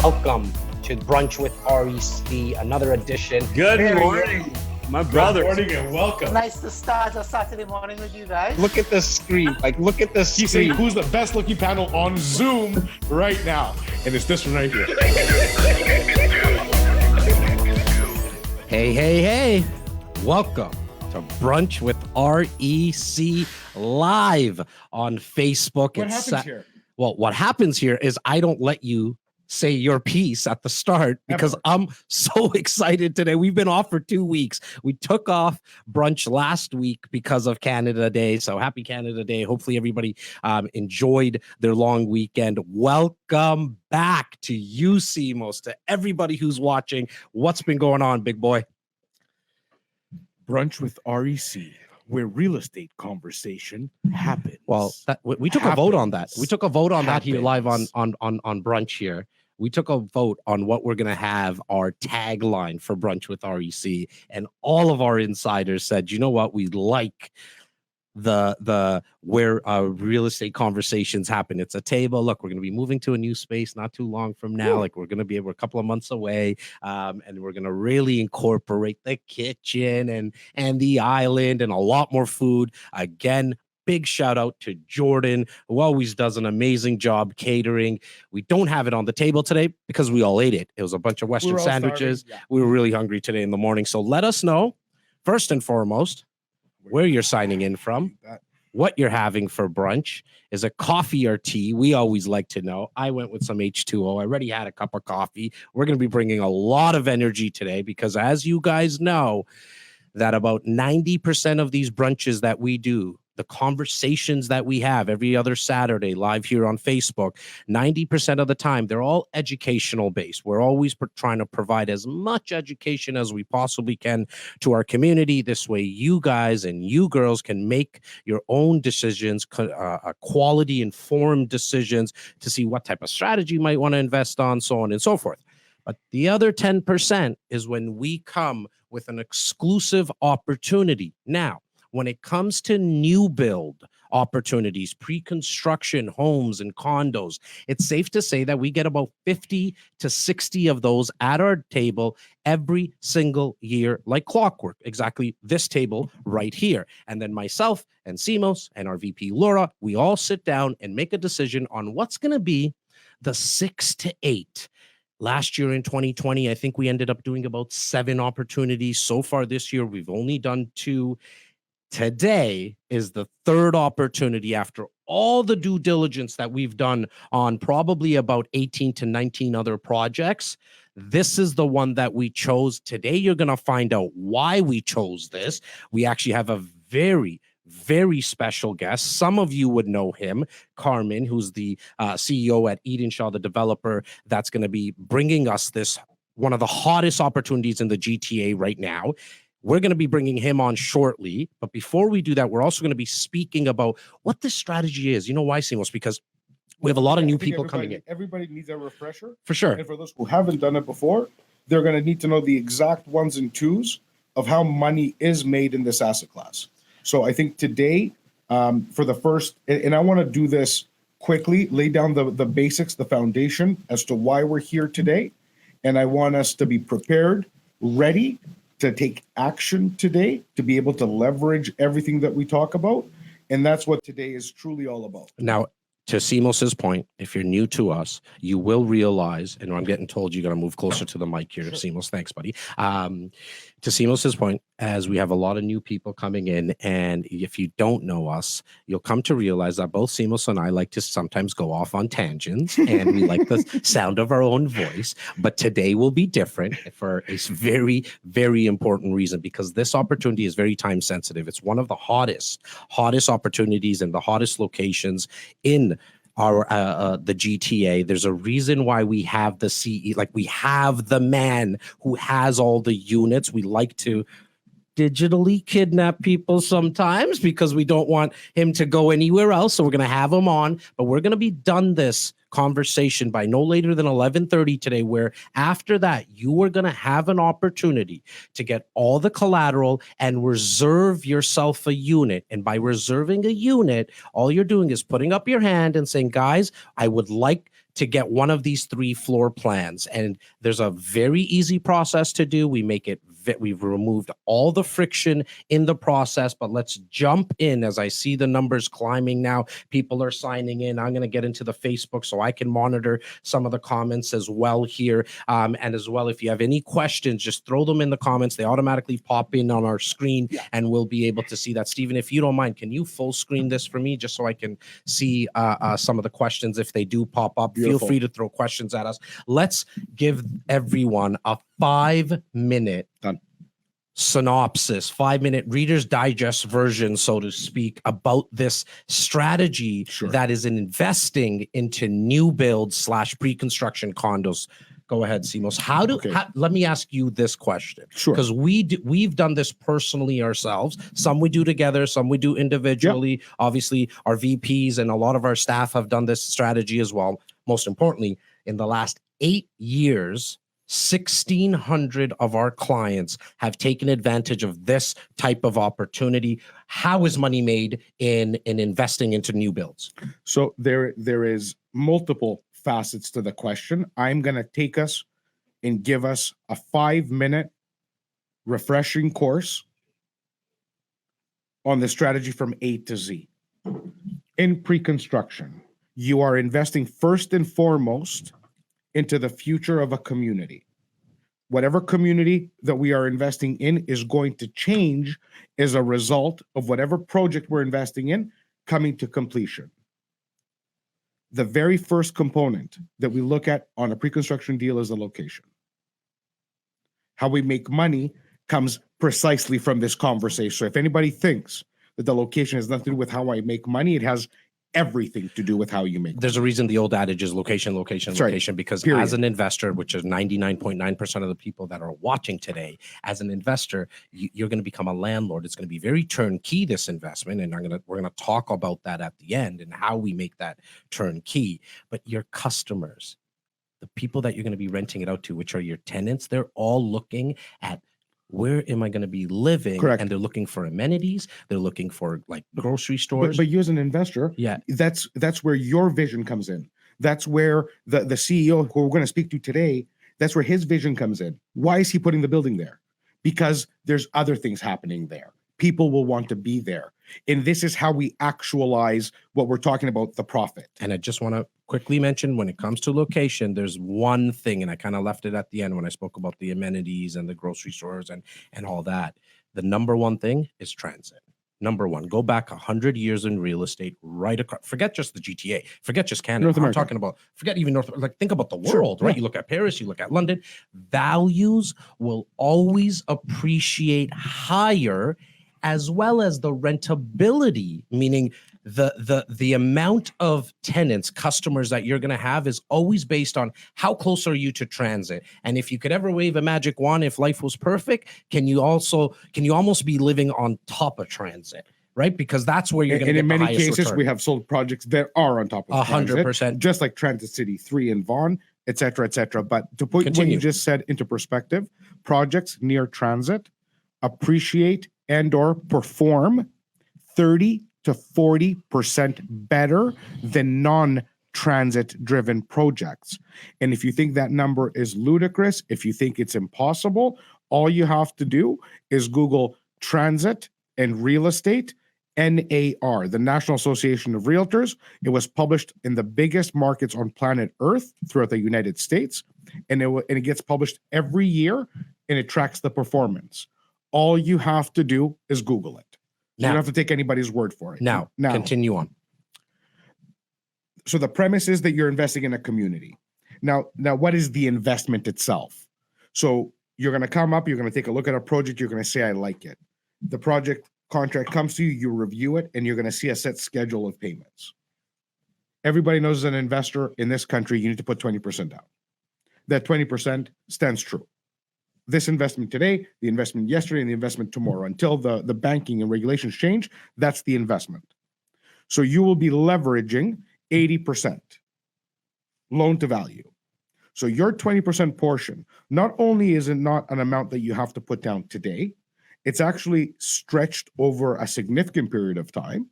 welcome to Brunch with REC, another edition. Good morning, my brother. Good morning and welcome. Nice to start a Saturday morning with you guys. Look at the screen. Look at the screen. He's saying who's the best looking panel on Zoom right now. And it's this one right here. Hey. Welcome to Brunch with REC live on Facebook. What happens here? Well, what happens here is I don't let you say your piece at the start because I'm so excited today. We've been off for 2 weeks. We took off brunch last week because of Canada Day. So happy Canada Day. Hopefully everybody enjoyed their long weekend. Welcome back to you, Simos, to everybody who's watching. What's been going on, big boy? Brunch with REC, where real estate conversation happens. Well, we took a vote on that. We took a vote on that here live on brunch here. We took a vote on what we're going to have our tagline for Brunch with REC. And all of our insiders said, you know what? We like the where real estate conversations happen. It's a table. Look, we're going to be moving to a new space not too long from now. Like we're going to be a couple of months away. And we're going to really incorporate the kitchen and the island and a lot more food. Again, big shout out to Jordan, who always does an amazing job catering. We don't have it on the table today because we all ate it. It was a bunch of Western sandwiches. We were really hungry today in the morning. So let us know, first and foremost, where you're signing in from, what you're having for brunch. Is it coffee or tea? We always like to know. I went with some H2O. I already had a cup of coffee. We're going to be bringing a lot of energy today because, as you guys know, that about 90% of these brunches that we do, the conversations that we have every other Saturday live here on Facebook, 90% of the time, they're all educational based. We're always trying to provide as much education as we possibly can to our community. This way, you guys and you girls can make your own decisions, quality informed decisions to see what type of strategy you might want to invest on, so on and so forth. But the other 10% is when we come with an exclusive opportunity. Now, when it comes to new build opportunities, pre-construction homes and condos, it's safe to say that we get about 50 to 60 of those at our table every single year, like clockwork. Exactly this table right here. And then myself and Simos and our VP Laura, we all sit down and make a decision on what's going to be the 6 to 8. Last year in 2020, I think we ended up doing about 7 opportunities. So far this year, we've only done 2. Today is the 3rd opportunity after all the due diligence that we've done on probably about 18 to 19 other projects. This is the one that we chose. Today, you're going to find out why we chose this. We actually have a very special guest. Some of you would know him, Carmen, who's the CEO at Edenshaw, the developer that's going to be bringing us this, one of the hottest opportunities in the GTA right now. We're going to be bringing him on shortly. But before we do that, we're also going to be speaking about what this strategy is. You know why, Simos? Because we have a lot of new people coming in. Everybody needs a refresher. For sure. And for those who haven't done it before, they're going to need to know the exact ones and twos of how money is made in this asset class. So I think today, for the first, and I want to do this quickly, lay down the basics, the foundation as to why we're here today. And I want us to be prepared, ready to take action today, to be able to leverage everything that we talk about. And that's what today is truly all about. Now, to Simos's point, if you're new to us, you will realize, and I'm getting told you got to move closer to the mic here, Simos. Thanks, buddy. To Simos's point, as we have a lot of new people coming in, and if you don't know us, you'll come to realize that both Simos and I like to sometimes go off on tangents, and we like the sound of our own voice. But today will be different for a very important reason, because this opportunity is very time sensitive. It's one of the hottest opportunities and the hottest locations in our the GTA. There's a reason why we have the CE, like we have the man who has all the units. We like to digitally kidnap people sometimes because we don't want him to go anywhere else. So we're going to have him on, but we're going to be done this conversation by no later than 11:30 today, where after that, you are going to have an opportunity to get all the collateral and reserve yourself a unit. And by reserving a unit, all you're doing is putting up your hand and saying, guys, I would like to get one of these 3 floor plans. And there's a very easy process to do. We've removed all the friction in the process, but let's jump in. As I see the numbers climbing now, people are signing in. I'm going to get into the Facebook so I can monitor some of the comments as well here. And as well, if you have any questions, just throw them in the comments. They automatically pop in on our screen and we'll be able to see that. Stephen, if you don't mind, can you full screen this for me just so I can see some of the questions if they do pop up? Beautiful. Feel free to throw questions at us. Let's give everyone a 5-minute synopsis, 5-minute Reader's Digest version, so to speak, about this strategy that is investing into new builds / pre-construction condos. Go ahead, Simos. Let me ask you this question. Sure. Because we've done this personally ourselves. Some we do together, some we do individually. Yep. Obviously, our VPs and a lot of our staff have done this strategy as well. Most importantly, in the last 8 years, 1,600 of our clients have taken advantage of this type of opportunity. How is money made in investing into new builds? So there is multiple facets to the question. I'm going to take us and give us a 5-minute refreshing course on the strategy from A to Z. In pre-construction, you are investing first and foremost into the future of a community. Whatever community that we are investing in is going to change as a result of whatever project we're investing in coming to completion. The very first component that we look at on a pre-construction deal is the location. How we make money comes precisely from this conversation. So if anybody thinks that the location has nothing to do with how I make money, it has everything to do with how you make. There's a reason the old adage is location, because Period. As an investor, which is 99.9% of the people that are watching today, as an investor, you're going to become a landlord. It's going to be very turnkey, this investment, and we're going to talk about that at the end and how we make that turnkey. But your customers, the people that you're going to be renting it out to, which are your tenants, they're all looking at, where am I going to be living? Correct. And they're looking for amenities. They're looking for like grocery stores. But you as an investor, that's where your vision comes in. That's where the CEO who we're going to speak to today, that's where his vision comes in. Why is he putting the building there? Because there's other things happening there. People will want to be there. And this is how we actualize what we're talking about, the profit. And I just want to quickly mention, when it comes to location, there's one thing, and I kind of left it at the end when I spoke about the amenities and the grocery stores and all that. The number one thing is transit. Number one, go back 100 years in real estate, right across. Forget just the GTA. Forget just Canada. North America. I'm talking about, forget even North, like think about the world, right? You look at Paris, you look at London. Values will always appreciate higher, as well as the rentability, meaning the amount of tenants, customers that you're going to have is always based on how close are you to transit. And if you could ever wave a magic wand, if life was perfect, can you almost be living on top of transit, right? Because that's where you're going to get the highest return. And in many cases, we have sold projects that are on top of 100%, just like Transit City 3 in Vaughan, et cetera, et cetera. But to put what you just said into perspective, projects near transit appreciate and or perform 30 to 40% better than non-transit driven projects. And if you think that number is ludicrous, if you think it's impossible, all you have to do is Google transit and real estate, NAR, the National Association of Realtors. It was published in the biggest markets on planet Earth throughout the United States. And it gets published every year, and it tracks the performance. All you have to do is Google it. You don't have to take anybody's word for it. Now, continue on. So the premise is that you're investing in a community. Now, what is the investment itself? So you're going to come up, you're going to take a look at a project, you're going to say, I like it. The project contract comes to you, you review it, and you're going to see a set schedule of payments. Everybody knows as an investor in this country, you need to put 20% down. That 20% stands true. This investment today, the investment yesterday, and the investment tomorrow, until the banking and regulations change, that's the investment. So you will be leveraging 80% loan to value. So your 20% portion, not only is it not an amount that you have to put down today, it's actually stretched over a significant period of time.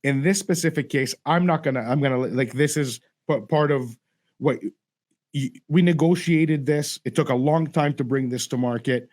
In this specific case, I'm gonna, like, this is part of we negotiated this. It took a long time to bring this to market.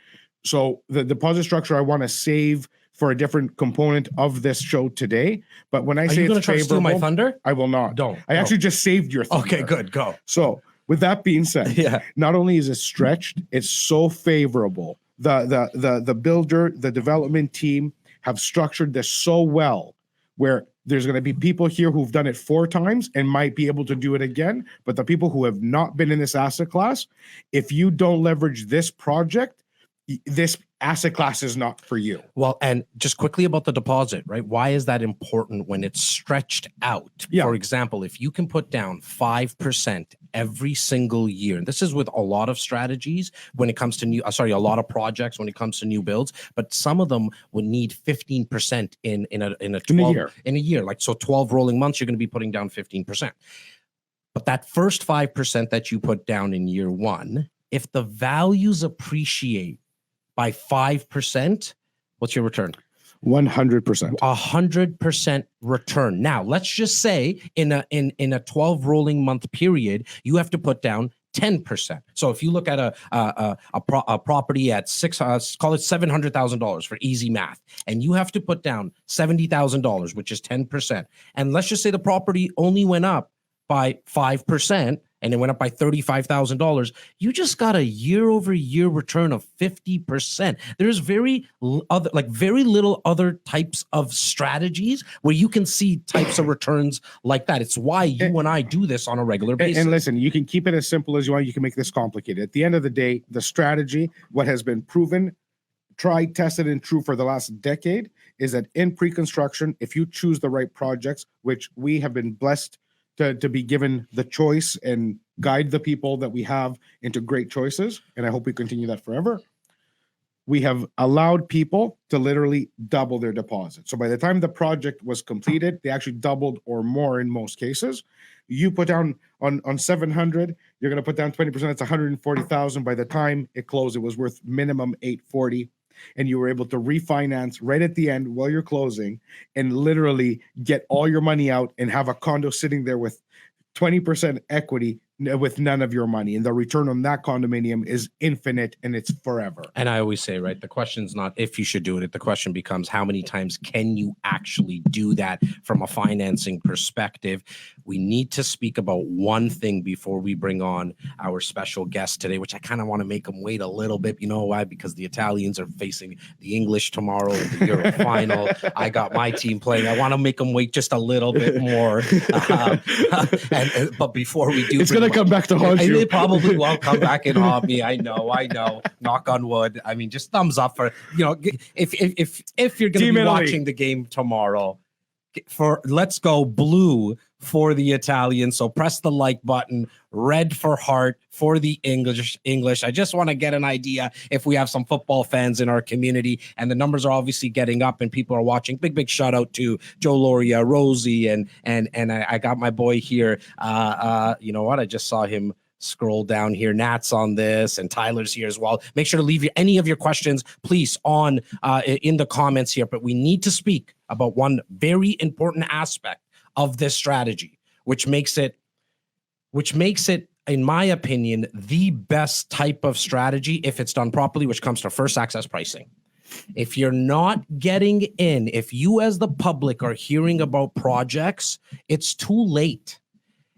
So the deposit structure I want to save for a different component of this show today. But when I say it's favorable, steal my thunder? I will not. Don't. I actually just saved your thunder. Okay, good. Go. So with that being said, not only is it stretched, it's so favorable. The builder, the development team have structured this so well where there's going to be people here who've done it 4 times and might be able to do it again. But the people who have not been in this asset class, if you don't leverage this project, this asset class is not for you. Well, and just quickly about the deposit, right? Why is that important when it's stretched out? Yeah. For example, if you can put down 5% every single year, and this is with a lot of strategies when it comes to a lot of projects when it comes to new builds, but some of them would need 15% in a year. Like, so 12 rolling months, you're going to be putting down 15%. But that first 5% that you put down in year 1, if the values appreciate by 5%, what's your return? 100%. 100% return. Now, let's just say in a 12 rolling month period, you have to put down 10%. So if you look at a property at call it $700,000 for easy math, and you have to put down $70,000, which is 10%. And let's just say the property only went up by 5%. And it went up by $35,000, you just got a year-over-year return of 50%. There's very little other types of strategies where you can see types of returns like that. It's why you and I do this on a regular basis. And listen, you can keep it as simple as you want. You can make this complicated. At the end of the day, the strategy, what has been proven, tried, tested, and true for the last decade, is that in pre-construction, if you choose the right projects, which we have been blessed to be given the choice and guide the people that we have into great choices, and I hope we continue that forever, we have allowed people to literally double their deposit. So by the time the project was completed, they actually doubled or more in most cases. You put down on 700, you're going to put down 20%, that's 140,000. By the time it closed, it was worth minimum 840. And you were able to refinance right at the end while you're closing and literally get all your money out and have a condo sitting there with 20% equity with none of your money. And the return on that condominium is infinite and it's forever. And I always say, right, the question's not if you should do it. The question becomes how many times can you actually do that from a financing perspective? We need to speak about one thing before we bring on our special guest today, which I kind of want to make them wait a little bit. You know why? Because the Italians are facing the English tomorrow in the Europe final. I got my team playing. I want to make them wait just a little bit more. But before we do, it's going to come back to haunt you. It probably will come back and haunt me. I know. Knock on wood. I mean, just thumbs up for, if you're going to be watching the game tomorrow, let's go blue for the Italians. So press the like button, red for heart for the English. I just want to get an idea if we have some football fans in our community, and the numbers are obviously getting up and people are watching. Big shout out to Joe Loria, Rosie, and I got my boy here. You know what? I just saw him scroll down here. Nat's on this, and Tyler's here as well. Make sure to leave any of your questions, please, on in the comments here. But we need to speak about one very important aspect of this strategy, which makes it, in my opinion, the best type of strategy if it's done properly, which comes to first access pricing. If you're not getting in, if you as the public are hearing about projects, it's too late.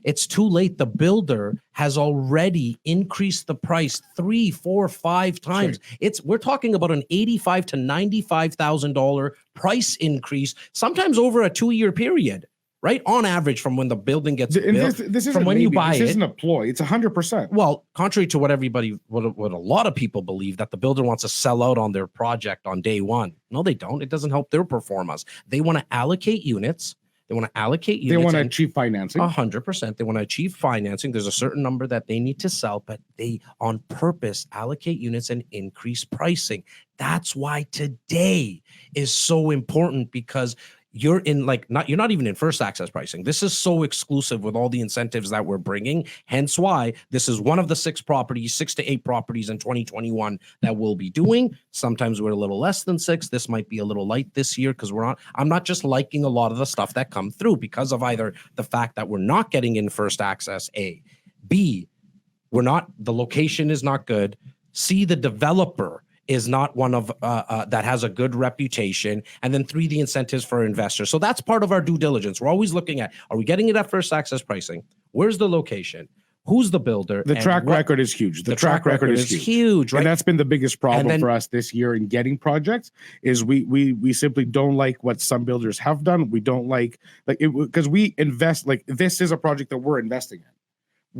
It's too late. The builder has already increased the price 3, 4, 5 times. Sure. We're talking about an $85,000 to $95,000 price increase, sometimes over a 2-year period. Right, on average, from when the building gets built, this from when you buy it. This isn't a ploy. It's 100%. Well, contrary to what a lot of people believe, that the builder wants to sell out on their project on day one. No, they don't. It doesn't help their performance. They want to allocate units. They want to achieve financing. 100%. They want to achieve financing. There's a certain number that they need to sell, but they on purpose allocate units and increase pricing. That's why today is so important, because you're not even in first access pricing. This is so exclusive with all the incentives that we're bringing. Hence why this is one of the 6 to 8 properties in 2021 that we'll be doing. Sometimes we're a little less than 6. This might be a little light this year because I'm not just liking a lot of the stuff that come through because of either the fact that we're not getting in first access, A, B, the location is not good. C, the developer is not one of that has a good reputation. And then 3, the incentives for investors. So that's part of our due diligence. We're always looking at, are we getting it at first access pricing? Where's the location? Who's the builder? The track record is huge. The track record is huge, right? And that's been the biggest problem for us this year in getting projects is we simply don't like what some builders have done. We don't like it because we invest, like this is a project that we're investing in.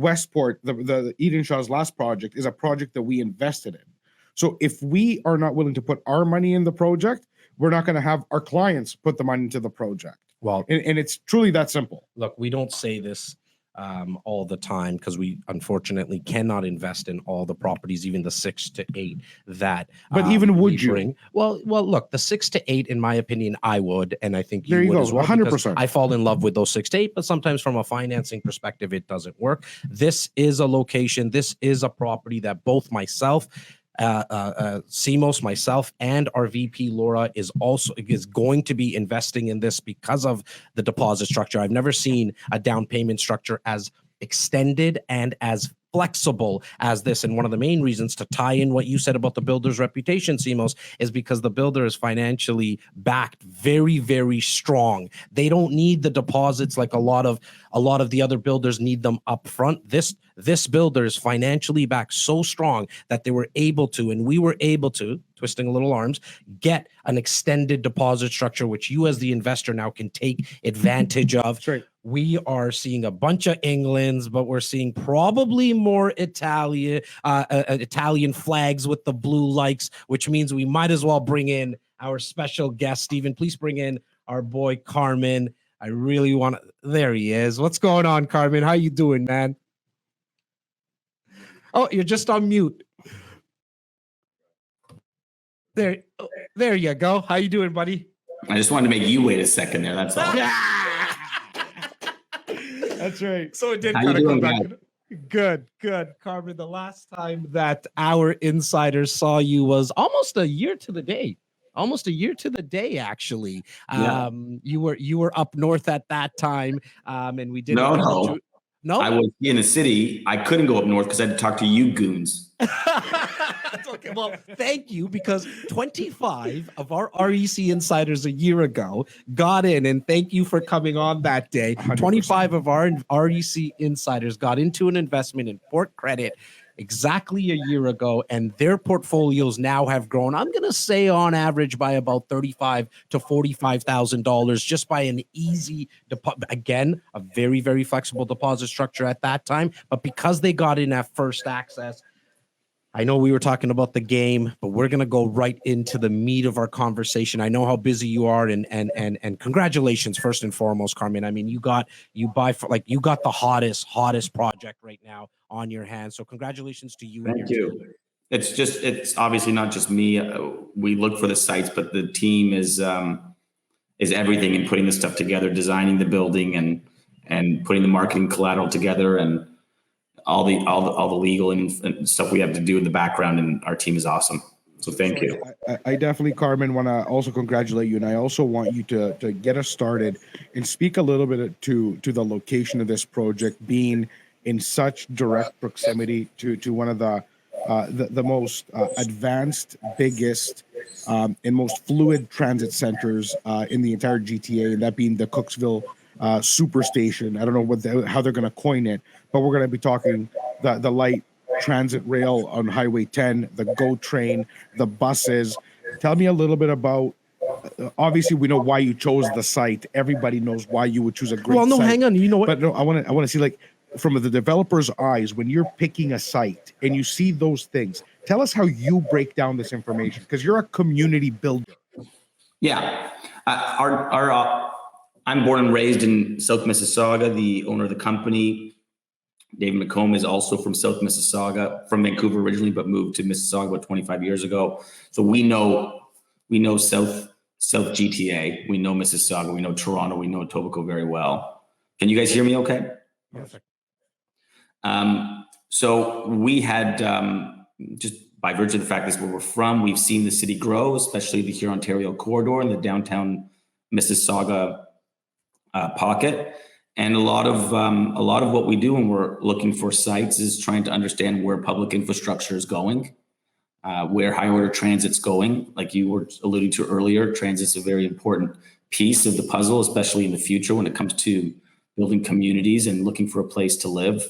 Westport, the Edenshaw's last project is a project that we invested in. So if we are not willing to put our money in the project, we're not going to have our clients put the money into the project. Well, and it's truly that simple. Look, we don't say this all the time because we unfortunately cannot invest in all the properties, even the 6 to 8 that. But even would you? Bring. Well, look, the 6 to 8, in my opinion, I would, and I think you would go, as well. 100%. I fall in love with those 6 to 8, but sometimes from a financing perspective, it doesn't work. This is a location. This is a property that both myself. Simos, myself, and our VP Laura is going to be investing in this because of the deposit structure. I've never seen a down payment structure as extended and as flexible as this. And one of the main reasons to tie in what you said about the builder's reputation, Simos, is because the builder is financially backed very, very strong. They don't need the deposits like a lot of the other builders need them up front. This builder is financially backed so strong that they were able to, and we were able to, twisting a little arms, get an extended deposit structure, which you as the investor now can take advantage of. That's right. We are seeing a bunch of Englands, but we're seeing probably more Italian flags with the blue likes, which means we might as well bring in our special guest. Stephen, please bring in our boy Carmen. I really want to. There he is. What's going on, Carmen? How you doing, man? Oh, you're just on mute. There you go. How you doing, buddy? I just wanted to make you wait a second there. That's all. That's right. So it did How kind of you come doing, back. Good. Carmen, the last time that our insiders saw you was almost a year to the day. Actually. Yeah. You were up north at that time, and we did. No. No, I was in the city. I couldn't go up north because I had to talk to you goons. Okay, well, thank you, because 25 of our REC insiders a year ago got in, and thank you for coming on that day. 100%. 25 of our REC insiders got into an investment in Port Credit exactly a year ago, and their portfolios now have grown, I'm going to say on average by about $35,000 to $45,000 just by an easy again, a very, very flexible deposit structure at that time. But because they got in at first access, I know we were talking about the game, but we're going to go right into the meat of our conversation. I know how busy you are, and congratulations first and foremost, Carmen. I mean, you got the hottest project right now on your hands. So congratulations to you. Thank you. It's obviously not just me. We look for the sites, but the team is everything in putting this stuff together, designing the building and putting the marketing collateral together, and all the legal and stuff we have to do in the background, and our team is awesome. So thank you. I definitely, Carmen, want to also congratulate you, and I also want you to get us started and speak a little bit to the location of this project being in such direct proximity to one of the most advanced, biggest, and most fluid transit centers in the entire GTA, and that being the Cooksville Superstation. I don't know how they're going to coin it, but we're going to be talking the light transit rail on Highway 10, the GO train, the buses. Tell me a little bit about. Obviously, we know why you chose the site. Everybody knows why you would choose a great. Well, no, site. hang on. You know what? But no, I want to see, like, from the developer's eyes, when you're picking a site and you see those things. Tell us how you break down this information, because you're a community builder. Yeah, I'm born and raised in South Mississauga. The owner of the company, David McComb, is also from South Mississauga, from Vancouver originally, but moved to Mississauga about 25 years ago. So we know South GTA, we know Mississauga, we know Toronto, we know Etobicoke very well. Can you guys hear me okay? Perfect. So we had, just by virtue of the fact that's where we're from, we've seen the city grow, especially the Huron-Ontario corridor and the downtown Mississauga pocket. And a lot of what we do when we're looking for sites is trying to understand where public infrastructure is going, where high order transit's going. Like you were alluding to earlier, transit's a very important piece of the puzzle, especially in the future when it comes to building communities and looking for a place to live.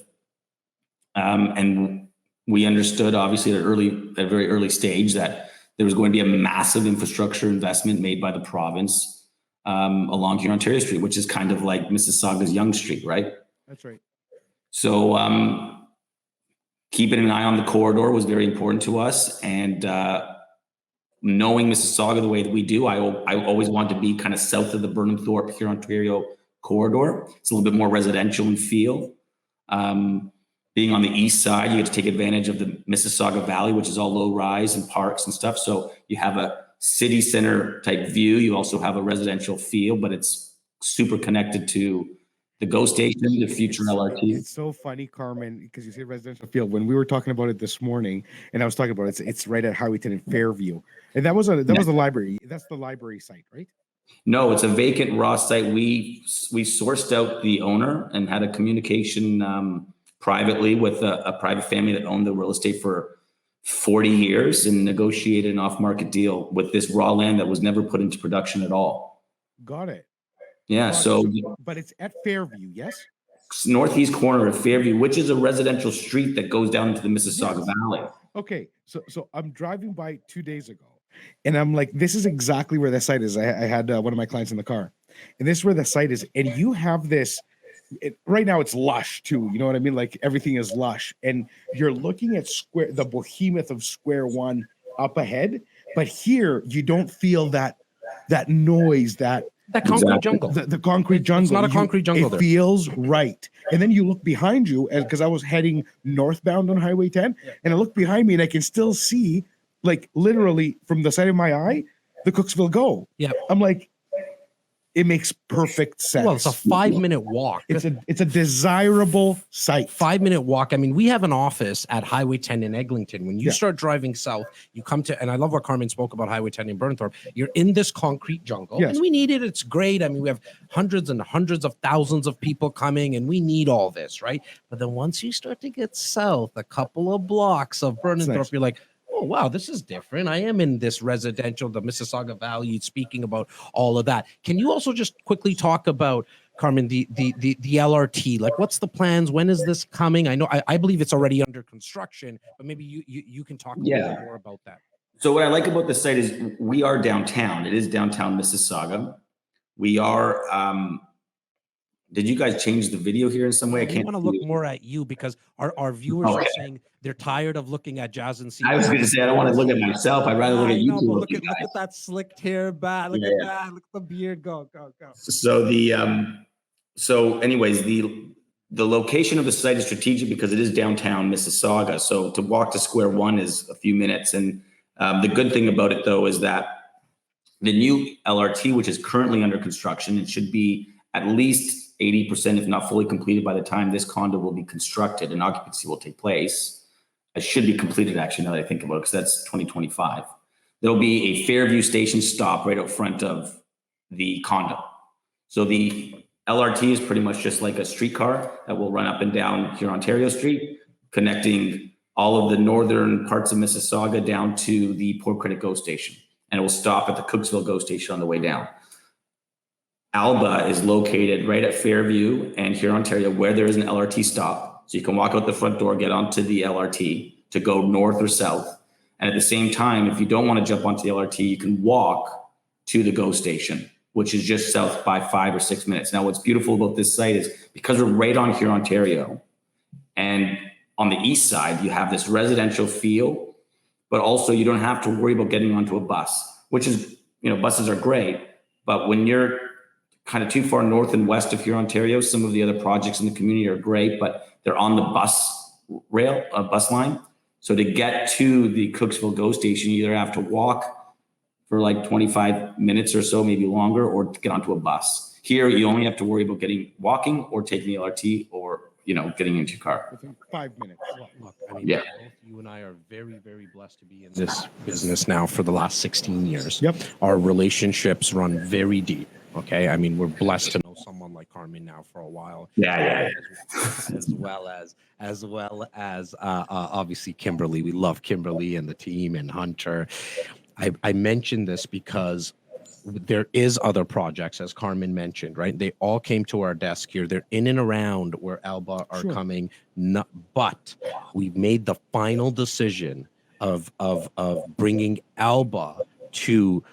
And we understood, obviously, at a very early stage, that there was going to be a massive infrastructure investment made by the province along here Ontario Street, which is kind of like Mississauga's Yonge Street, right? That's right. So keeping an eye on the corridor was very important to us. And knowing Mississauga the way that we do, I always wanted to be kind of south of the Burnham-Thorpe here Ontario corridor. It's a little bit more residential in feel. Being on the east side, you get to take advantage of the Mississauga Valley, which is all low rise and parks and stuff. So you have a city center type view. You also have a residential feel, but it's super connected to the GO station, the future LRT. It's so funny, Carmen, because you say residential field. When we were talking about it this morning, and I was talking about it's right at Highway 10 in Fairview, and that was the library. That's the library site, right? No, it's a vacant raw site. We sourced out the owner and had a communication privately with a private family that owned the real estate for 40 years and negotiated an off-market deal with this raw land that was never put into production at all. Got it. Yeah, but it's at Fairview, yes? Northeast corner of Fairview, which is a residential street that goes down into the Mississauga Valley. Okay, so I'm driving by 2 days ago, and I'm like, this is exactly where the site is. I had one of my clients in the car, and this is where the site is. And you have this, right now it's lush too. You know what I mean? Like everything is lush, and you're looking at the behemoth of Square One up ahead. But here you don't feel that noise, that concrete jungle. The concrete jungle. It's not a concrete jungle. It feels right. And then you look behind you, because I was heading northbound on Highway 10, and I look behind me and I can still see, like literally from the side of my eye, the Cooksville GO. Yeah. I'm like, it makes perfect sense. Well, it's a 5-minute walk. It's a desirable site. 5-minute walk. I mean, we have an office at Highway 10 in Eglinton. When you start driving south, you come to, and I love what Carmen spoke about Highway 10 in Burnthorpe. You're in this concrete jungle, and we need it. It's great. I mean, we have hundreds and hundreds of thousands of people coming, and we need all this, right? But then once you start to get south, a couple of blocks of Burnthorpe, you're like, oh, wow, this is different. I am in this residential, the Mississauga Valley, speaking about all of that. Can you also just quickly talk about, Carmen, the LRT? Like, what's the plans? When is this coming? I know, I believe it's already under construction, but maybe you can talk a little bit more about that. So what I like about the site is we are downtown. It is downtown Mississauga. We are, did you guys change the video here in some way? I want to look more at you because our viewers are saying they're tired of looking at Jas and Simos. I was going to say, I don't want to look at myself. I'd rather look at you. Look at that slicked hair back. Look at that. Look at the beard. Go. So so anyways, the location of the site is strategic because it is downtown Mississauga. So to walk to Square One is a few minutes. And the good thing about it though, is that the new LRT, which is currently under construction, it should be at least 80%, if not fully completed by the time this condo will be constructed and occupancy will take place. It should be completed actually, now that I think about it, because that's 2025. There'll be a Fairview station stop right out front of the condo. So the LRT is pretty much just like a streetcar that will run up and down here Ontario Street, connecting all of the northern parts of Mississauga down to the Port Credit GO station. And it will stop at the Cooksville GO station on the way down. ALBA is located right at Fairview and here Ontario, where there is an LRT stop. So you can walk out the front door, get onto the LRT to go north or south. And at the same time, if you don't want to jump onto the LRT, you can walk to the GO station, which is just south by 5 or 6 minutes. Now, what's beautiful about this site is because we're right on here Ontario, and on the east side, you have this residential feel, but also you don't have to worry about getting onto a bus, which is, buses are great. But when you're kind of too far north and west of here Ontario, some of the other projects in the community are great, but they're on the bus line. So to get to the Cooksville GO station, you either have to walk for like 25 minutes or so, maybe longer, or to get onto a bus. Here, you only have to worry about walking or taking the LRT or getting into your car. Within 5 minutes. Look, I mean, Yeah. both you and I are very, very blessed to be in this business now for the last 16 years. Yep. Our relationships run very deep. Okay. I mean, we're blessed to know someone like Carmen now for a while. Yeah. As well as obviously Kimberly. We love Kimberly and the team and Hunter. I mentioned this because there is other projects, as Carmen mentioned, right? They all came to our desk here. They're in and around where ALBA are coming. But we've made the final decision of bringing ALBA to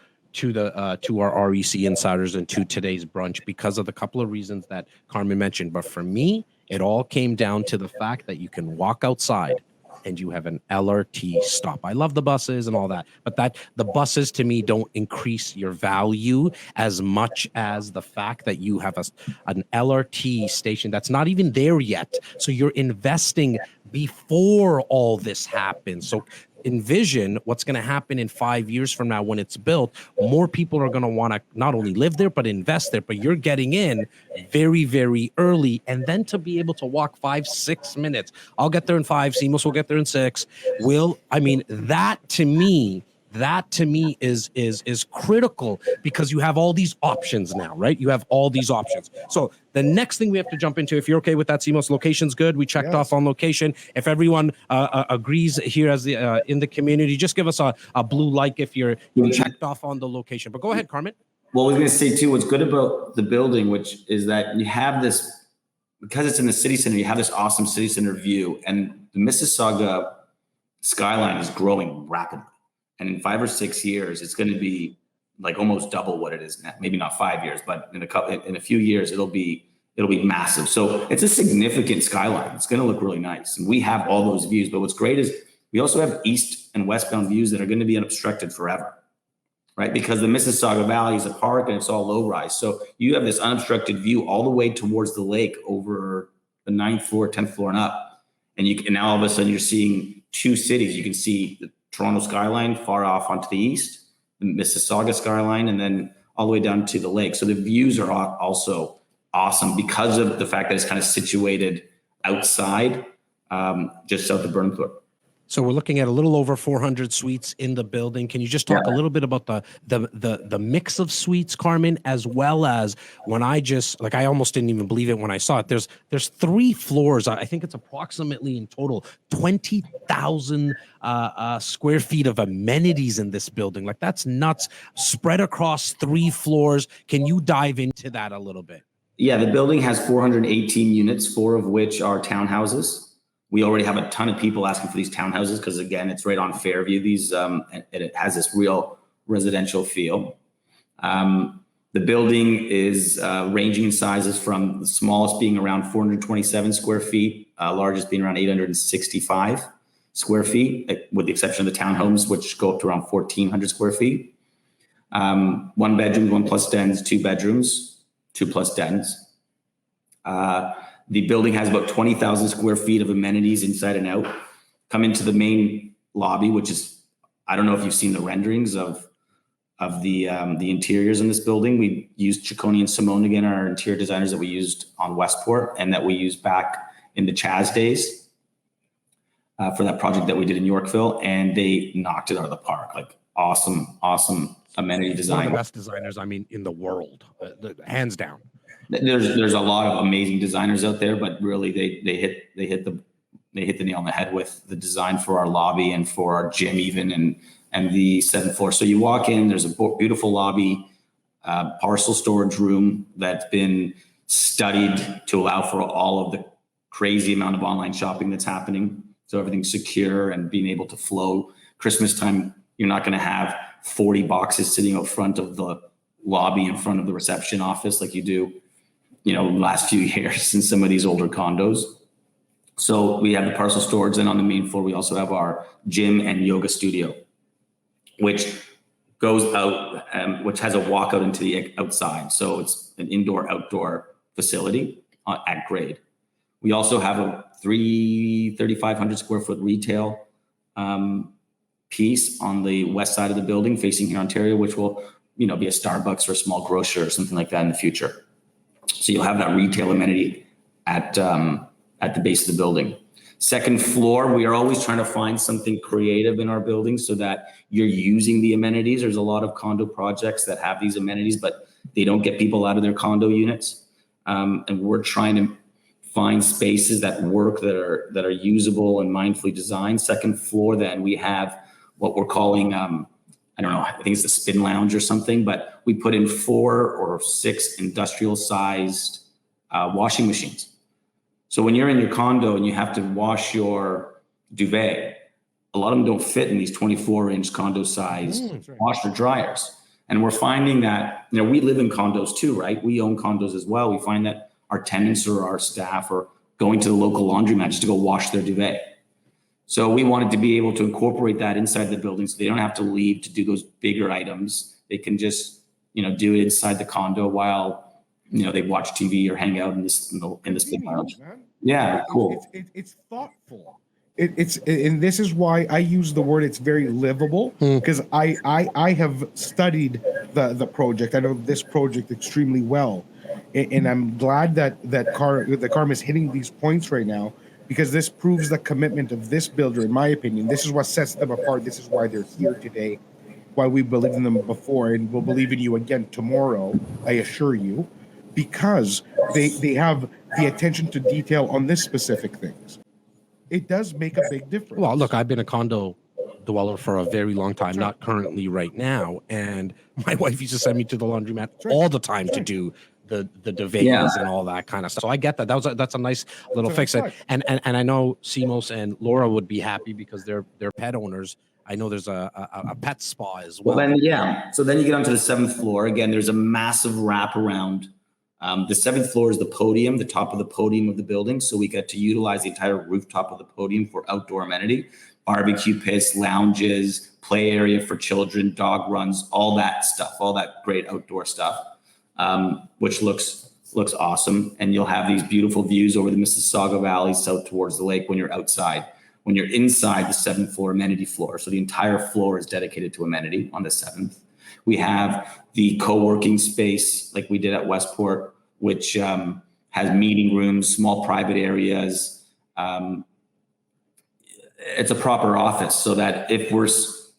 our REC insiders and to today's brunch because of the couple of reasons that Carmen mentioned. But for me, it all came down to the fact that you can walk outside and you have an LRT stop. I love the buses and all that, but the buses to me don't increase your value as much as the fact that you have an LRT station that's not even there yet. So you're investing before all this happens. So envision what's going to happen in 5 years from now when it's built. More people are going to want to not only live there, but invest there. But you're getting in very, very early. And then to be able to walk 5-6 minutes, I'll get there in 5, Simos will get there in 6. That to me is critical because you have all these options now, right? You have all these options. So the next thing we have to jump into, if you're okay with that, Simos, location's good. We checked off on location. If everyone agrees here as the in the community, just give us a blue like if you checked off on the location. But go ahead, Carmen. Well, I was going to say too, what's good about the building, which is that you have this, because it's in the city center, you have this awesome city center view, and the Mississauga skyline is growing rapidly. And in 5 or 6 years, it's going to be like almost double what it is now. Maybe not 5 years, but in a few years, it'll be massive. So it's a significant skyline. It's going to look really nice. And we have all those views. But what's great is we also have east and westbound views that are going to be unobstructed forever, right? Because the Mississauga Valley is a park and it's all low rise. So you have this unobstructed view all the way towards the lake over the 9th floor, 10th floor and up. And now all of a sudden you're seeing two cities. You can see the Toronto skyline far off onto the east, the Mississauga skyline, and then all the way down to the lake. So the views are also awesome because of the fact that it's kind of situated outside, just south of Burnthorpe. So we're looking at a little over 400 suites in the building. Can you just talk a little bit about the mix of suites, Carmen, as well as when I almost didn't even believe it when I saw it. There's 3 floors. I think it's approximately in total 20,000 square feet of amenities in this building. Like that's nuts. Spread across 3 floors. Can you dive into that a little bit? Yeah, the building has 418 units, 4 of which are townhouses. We already have a ton of people asking for these townhouses because, again, it's right on Fairview. And it has this real residential feel. The building is ranging in sizes from the smallest being around 427 square feet, largest being around 865 square feet, with the exception of the townhomes, which go up to around 1,400 square feet. 1 bedroom, 1 plus dens, 2 bedrooms, 2 plus dens. The building has about 20,000 square feet of amenities inside and out. Come into the main lobby, which is, I don't know if you've seen the renderings of the interiors in this building. We used Ciccone and Simone again, our interior designers that we used on Westport and that we used back in the Chaz days for that project that we did in Yorkville. And they knocked it out of the park. Like awesome amenity design. One of the best designers, in the world, hands down. There's a lot of amazing designers out there, but really they hit the nail on the head with the design for our lobby and for our gym even and the 7th floor. So you walk in, there's a beautiful lobby, parcel storage room that's been studied to allow for all of the crazy amount of online shopping that's happening. So everything's secure and being able to flow. Christmas time, you're not going to have 40 boxes sitting out front of the lobby in front of the reception office like you do, last few years in some of these older condos. So we have the parcel storage. Then on the main floor, we also have our gym and yoga studio, which goes out, which has a walkout into the outside. So it's an indoor-outdoor facility at grade. We also have a 3,500 square foot retail piece on the west side of the building facing here, Ontario, which will, be a Starbucks or a small grocer or something like that in the future. So you'll have that retail amenity at at the base of the building. Second floor, we are always trying to find something creative in our building so that you're using the amenities. There's a lot of condo projects that have these amenities, but they don't get people out of their condo units. And we're trying to find spaces that work, that are usable and mindfully designed. Second floor, then we have what we're calling, I don't know, I think it's the spin lounge or something, but we put in 4 or 6 industrial sized washing machines. So when you're in your condo and you have to wash your duvet, a lot of them don't fit in these 24-inch condo sized washer dryers. And we're finding that, we live in condos too, right? We own condos as well. We find that our tenants or our staff are going to the local laundromat just to go wash their duvet. So we wanted to be able to incorporate that inside the building so they don't have to leave to do those bigger items. They can just, do it inside the condo while, they watch TV or hang out in this big lounge. Yeah, cool. It's thoughtful. And this is why I use the word it's very livable, because I have studied the project. I know this project extremely well. And I'm glad that Carmen is hitting these points right now, because this proves the commitment of this builder, in my opinion. This is what sets them apart. This is why they're here today, why we believed in them before, and we'll believe in you again tomorrow, I assure you, because they have the attention to detail on this specific things. It does make a big difference. Well, look, I've been a condo dweller for a very long time, not currently right now. And my wife used to send me to the laundromat all the time to do the duvets and all that kind of stuff. So I get that. That's a nice little fix. And I know Simos and Laura would be happy because they're pet owners. I know there's a pet spa as well. Well, then, so then you get onto the 7th floor. Again, there's a massive wraparound. The 7th floor is the podium, the top of the podium of the building. So we get to utilize the entire rooftop of the podium for outdoor amenity, barbecue pits, lounges, play area for children, dog runs, all that stuff, all that great outdoor stuff, which looks awesome. And you'll have these beautiful views over the Mississauga Valley, south towards the lake when you're outside. When you're inside the 7th floor, amenity floor. So the entire floor is dedicated to amenity on the 7th. We have the co-working space like we did at Westport, which has meeting rooms, small private areas. It's a proper office so that if we're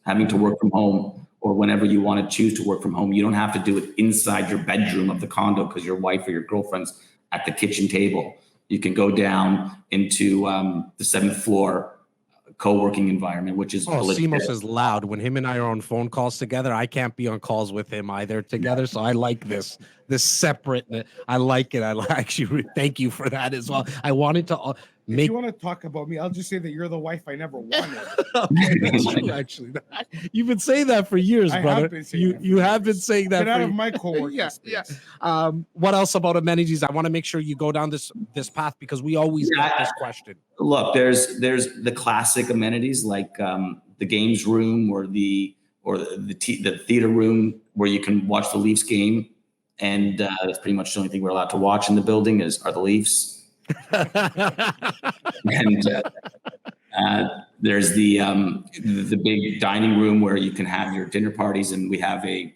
having to work from home or whenever you want to choose to work from home, you don't have to do it inside your bedroom of the condo because your wife or your girlfriend's at the kitchen table. You can go down into the 7th floor co-working environment, which is Simos is loud. When him and I are on phone calls together, I can't be on calls with him either together. So I like this separate. I like it. I actually thank you for that as well. I wanted to if you want to talk about me, I'll just say that you're the wife I never wanted. Okay, that's true, actually. You've been saying that for years, brother. You have been saying that. Get out of my co-working space. What else about amenities? I want to make sure you go down this path because we always get this question. Look, there's the classic amenities like the games room or the theater room where you can watch the Leafs game, and that's pretty much the only thing we're allowed to watch in the building are the Leafs. And there's the big dining room where you can have your dinner parties, and we have a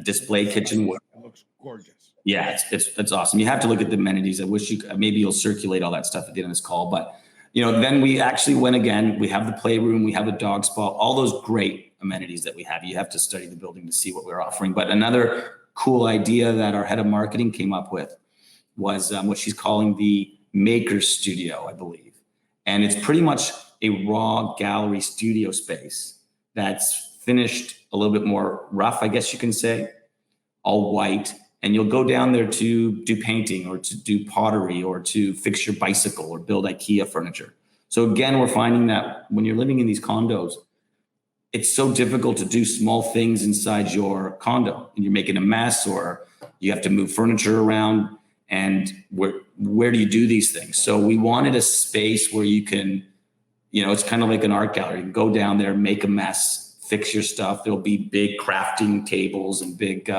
display kitchen. It looks gorgeous. Yeah, it's awesome. You have to look at the amenities. I wish maybe you'll circulate all that stuff at the end of this call. But then we actually went again. We have the playroom, we have a dog spa, all those great amenities that we have. You have to study the building to see what we're offering. But another cool idea that our head of marketing came up with was what she's calling the Maker Studio, I believe. And it's pretty much a raw gallery studio space that's finished a little bit more rough, I guess you can say, all white. And you'll go down there to do painting or to do pottery or to fix your bicycle or build IKEA furniture. So again, we're finding that when you're living in these condos, it's so difficult to do small things inside your condo and you're making a mess or you have to move furniture around. And where do you do these things? So we wanted a space where you can, it's kind of like an art gallery. You can go down there, make a mess, fix your stuff. There'll be big crafting tables and big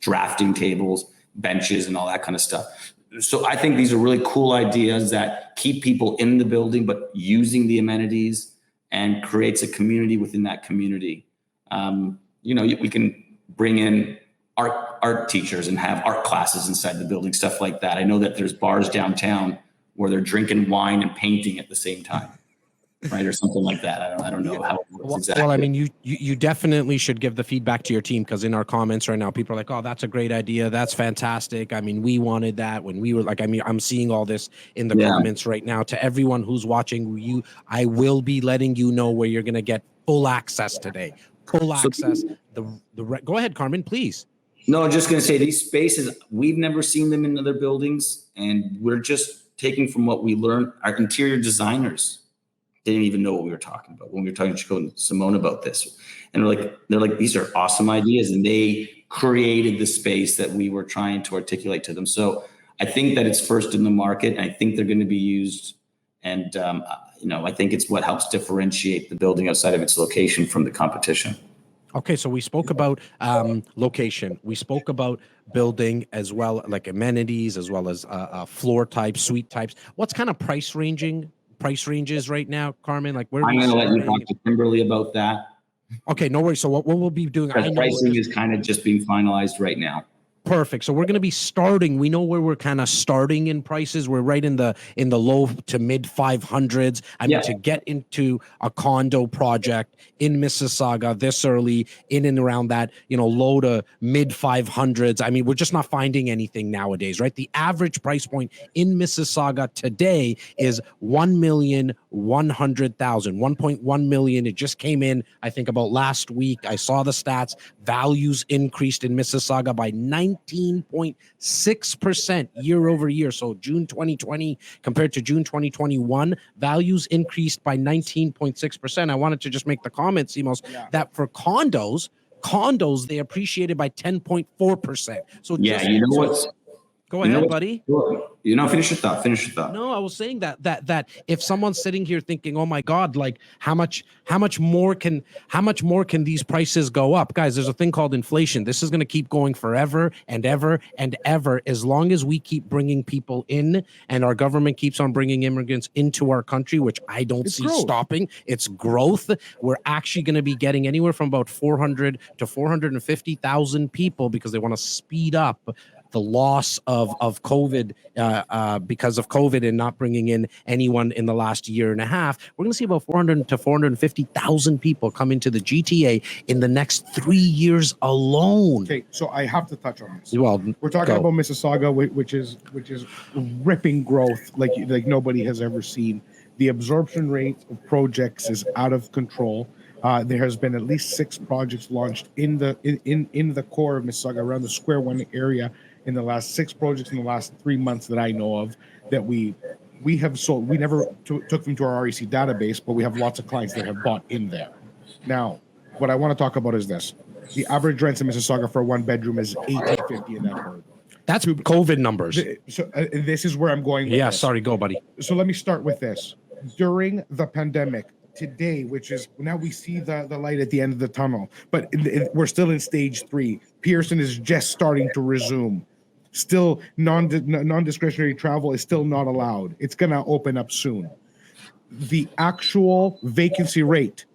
drafting tables, benches, and all that kind of stuff. So I think these are really cool ideas that keep people in the building, but using the amenities and creates a community within that community. We can bring in art teachers and have art classes inside the building, stuff like that. I know that there's bars downtown where they're drinking wine and painting at the same time. Right, or something like that. I don't know how it works exactly. Well, I mean, you definitely should give the feedback to your team, because in our comments right now, people are like, "Oh, that's a great idea. That's fantastic. I mean, we wanted that when we were like." I mean, I'm seeing all this in the comments right now. To everyone who's watching, I will be letting you know where you're going to get full access today. Full access. Go ahead, Carmen, please. No, I'm just going to say these spaces, we've never seen them in other buildings, and we're just taking from what we learned. Our interior designers didn't even know what we were talking about when we were talking to Chico and Simone about this. And they're like, these are awesome ideas. And they created the space that we were trying to articulate to them. So I think that it's first in the market, and I think they're going to be used. And, I think it's what helps differentiate the building outside of its location from the competition. Okay, so we spoke about location. We spoke about building as well, like amenities, as well as floor types, suite types. What's kind of price ranges right now, Carmen? Like, where I'm going to let you talk to Kimberly about that. Okay, no worries. So what we'll be doing? Because pricing is kind of just being finalized right now. Perfect. So we're going to be starting. We know where we're kind of starting in prices. We're right in the low to mid 500s. I mean, to get into a condo project in Mississauga this early, in and around that, low to mid 500s. I mean, we're just not finding anything nowadays, right? The average price point in Mississauga today is $1,100,000, 1.1 million. It just came in, I think, about last week. I saw the stats. Values increased in Mississauga by 19.6% year over year. So June 2020 compared to June 2021, values increased by 19.6%. I wanted to just make the comment, Simos, that for condos, they appreciated by 10.4%. So go ahead, buddy. Finish your thought. No, I was saying that if someone's sitting here thinking, "Oh my God, like how much more can these prices go up?" Guys, there's a thing called inflation. This is going to keep going forever and ever and ever, as long as we keep bringing people in and our government keeps on bringing immigrants into our country, which I don't see stopping. It's growth. We're actually going to be getting anywhere from about 400 to 450,000 people, because they want to speed up the loss of COVID because of COVID and not bringing in anyone in the last year and a half. We're going to see about 400 to 450,000 people come into the GTA in the next 3 years alone. Okay, so I have to touch on this. Well, we're talking about Mississauga, which is ripping growth like nobody has ever seen. The absorption rate of projects is out of control. There has been at least 6 projects launched in the core of Mississauga, around the Square One area, in the last 6 projects in the last 3 months that I know of, that we have sold. We never took them to our REC database, but we have lots of clients that have bought in there. Now, what I want to talk about is this. The average rents in Mississauga for a 1-bedroom is $1,850 in that corridor. That's COVID numbers. So this is where I'm going with this. Sorry, go, buddy. So let me start with this. During the pandemic, today, which is now we see the light at the end of the tunnel, but we're still in stage 3. Pearson is just starting to resume. Still, non-discretionary travel is still not allowed. It's going to open up soon. The actual vacancy rate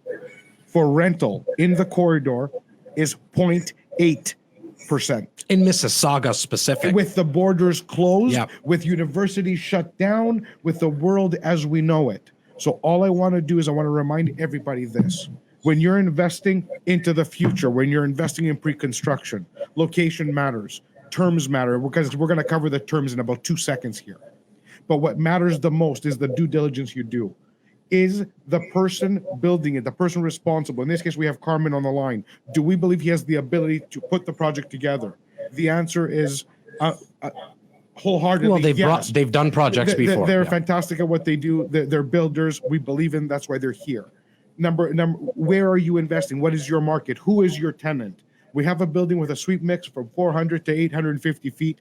for rental in the corridor is 0.8%. In Mississauga specific. With the borders closed, with universities shut down, with the world as we know it. So all I want to do is I want to remind everybody this. When you're investing into the future, when you're investing in pre-construction, location matters, terms matter, because we're going to cover the terms in about 2 seconds here. But what matters the most is the due diligence you do. Is the person building it, the person responsible? In this case, we have Carmen on the line. Do we believe he has the ability to put the project together? The answer is wholeheartedly well, yes. They've done projects before. They're fantastic at what they do. They're builders. We believe in. That's why they're here. Number. Where are you investing? What is your market? Who is your tenant? We have a building with a suite mix from 400 to 850 feet.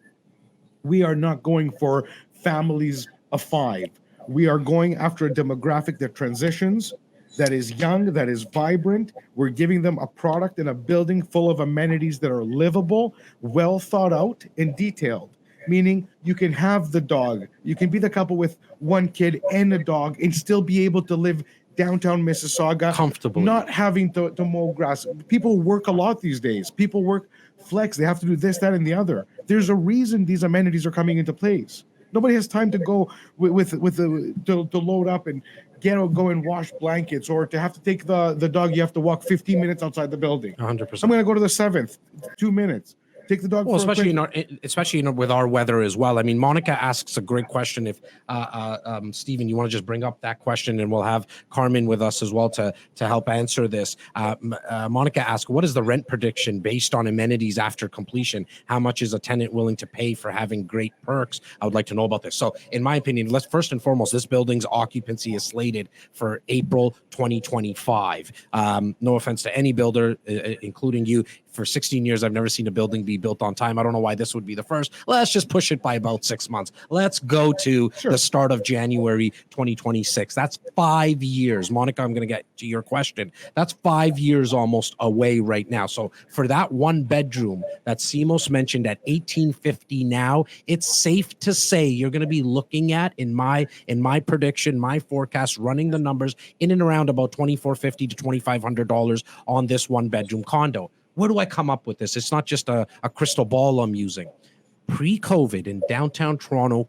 We are not going for families of 5. We are going after a demographic that transitions, that is young, that is vibrant. We're giving them a product and a building full of amenities that are livable, well thought out, and detailed. Meaning you can have the dog, you can be the couple with 1 kid and a dog and still be able to live downtown Mississauga comfortably, not having to mow grass. People work a lot these days. People work flex. They have to do this, that, and the other. There's a reason these amenities are coming into place. Nobody has time to go to load up and go and wash blankets, or to have to take the dog. You have to walk 15 minutes outside the building. 100%. I'm going to go to the 7th, 2 minutes. Take the dog. Well, for especially with our weather as well. I mean, Monica asks a great question. If Stephen, you want to just bring up that question, and we'll have Carmen with us as well to help answer this. Monica asks, what is the rent prediction based on amenities after completion? How much is a tenant willing to pay for having great perks? I would like to know about this. So, in my opinion, let's first and foremost, this building's occupancy is slated for April 2025. No offense to any builder, including you. For 16 years, I've never seen a building be built on time. I don't know why this would be the first. Let's just push it by about 6 months. Let's go to the start of January 2026. That's 5 years. Monica, I'm going to get to your question. That's 5 years almost away right now. So for that one bedroom that Simos mentioned at $1,850 now, it's safe to say you're going to be looking at, in my prediction, my forecast, running the numbers in and around about $2,450 to $2,500 on this one bedroom condo. Where do I come up with this? It's not just a crystal ball I'm using. Pre-COVID in downtown Toronto,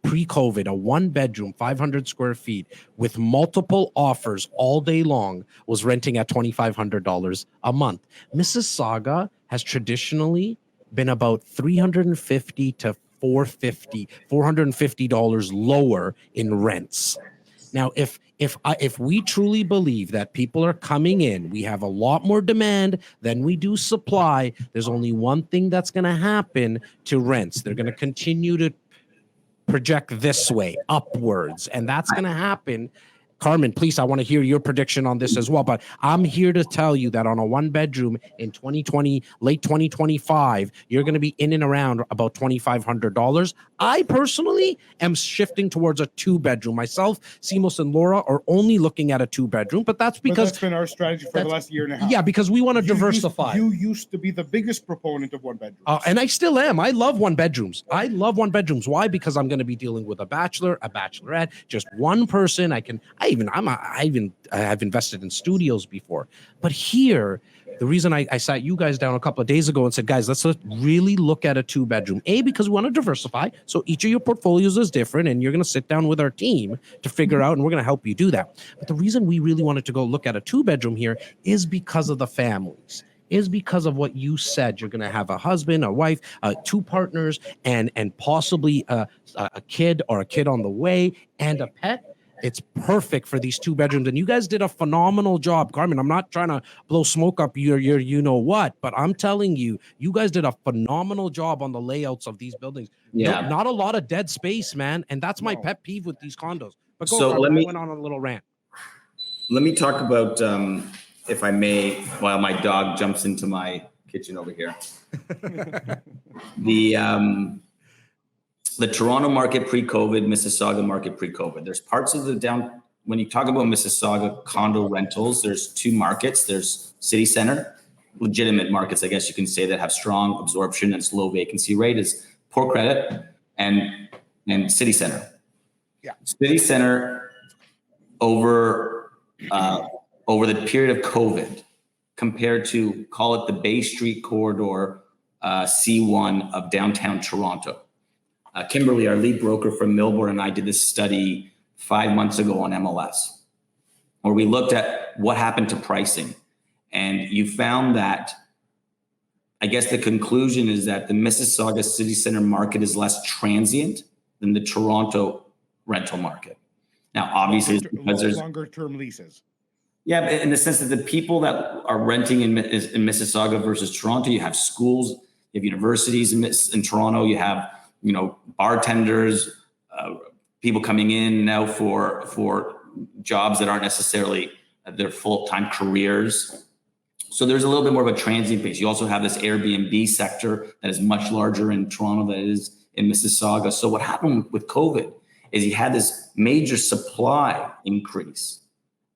pre-COVID, a one bedroom, 500 square feet with multiple offers all day long was renting at $2,500 a month. Mississauga has traditionally been about $350 to $450 lower in rents. Now, if we truly believe that people are coming in, we have a lot more demand than we do supply, there's only one thing that's going to happen to rents. They're going to continue to project this way, upwards, and that's going to happen. Carmen, please, I want to hear your prediction on this as well. But I'm here to tell you that on a one bedroom in 2020, late 2025, you're going to be in and around about $2,500. I personally am shifting towards a two bedroom. Myself, Simos, and Laura are only looking at a two bedroom, but that's because that's been our strategy for the last year and a half. Yeah, because we want to diversify. You used to be the biggest proponent of one bedrooms. And I still am. I love one bedrooms. Why? Because I'm going to be dealing with a bachelor, a bachelorette, just one person. I have invested in studios before, but here, the reason I sat you guys down a couple of days ago and said, guys, let's really look at a two bedroom. Because we want to diversify. So each of your portfolios is different, and you're going to sit down with our team to figure out, and we're going to help you do that. But the reason we really wanted to go look at a two bedroom here is because of the families. Is because of what you said. You're going to have a husband, a wife, two partners, and possibly a kid or a kid on the way, and a pet. It's perfect for these two bedrooms. And you guys did a phenomenal job. Carmen, I'm not trying to blow smoke up your you know what, but I'm telling you, you guys did a phenomenal job on the layouts of these buildings. Yeah. No, not a lot of dead space, man. And that's my pet peeve with these condos. But go, so Carmen, I went on a little rant. Let me talk about, if I may, while my dog jumps into my kitchen over here. The Toronto market pre-COVID, Mississauga market pre-COVID. There's parts of when you talk about Mississauga condo rentals, there's two markets. There's city center, legitimate markets, I guess you can say, that have strong absorption and slow vacancy rate, is poor credit, and city center. Yeah. City center over the period of COVID, compared to, call it the Bay Street corridor, C1 of downtown Toronto. Kimberly, our lead broker from Millbourne, and I did this study 5 months ago on MLS, where we looked at what happened to pricing. And you found that, I guess the conclusion is that the Mississauga city center market is less transient than the Toronto rental market. Now, obviously, it's because there's longer term leases. Yeah, in the sense that the people that are renting in Mississauga versus Toronto, you have schools, you have universities in Toronto, you have bartenders, people coming in now for jobs that aren't necessarily their full-time careers. So there's a little bit more of a transient base. You also have this Airbnb sector that is much larger in Toronto than it is in Mississauga. So what happened with COVID is you had this major supply increase,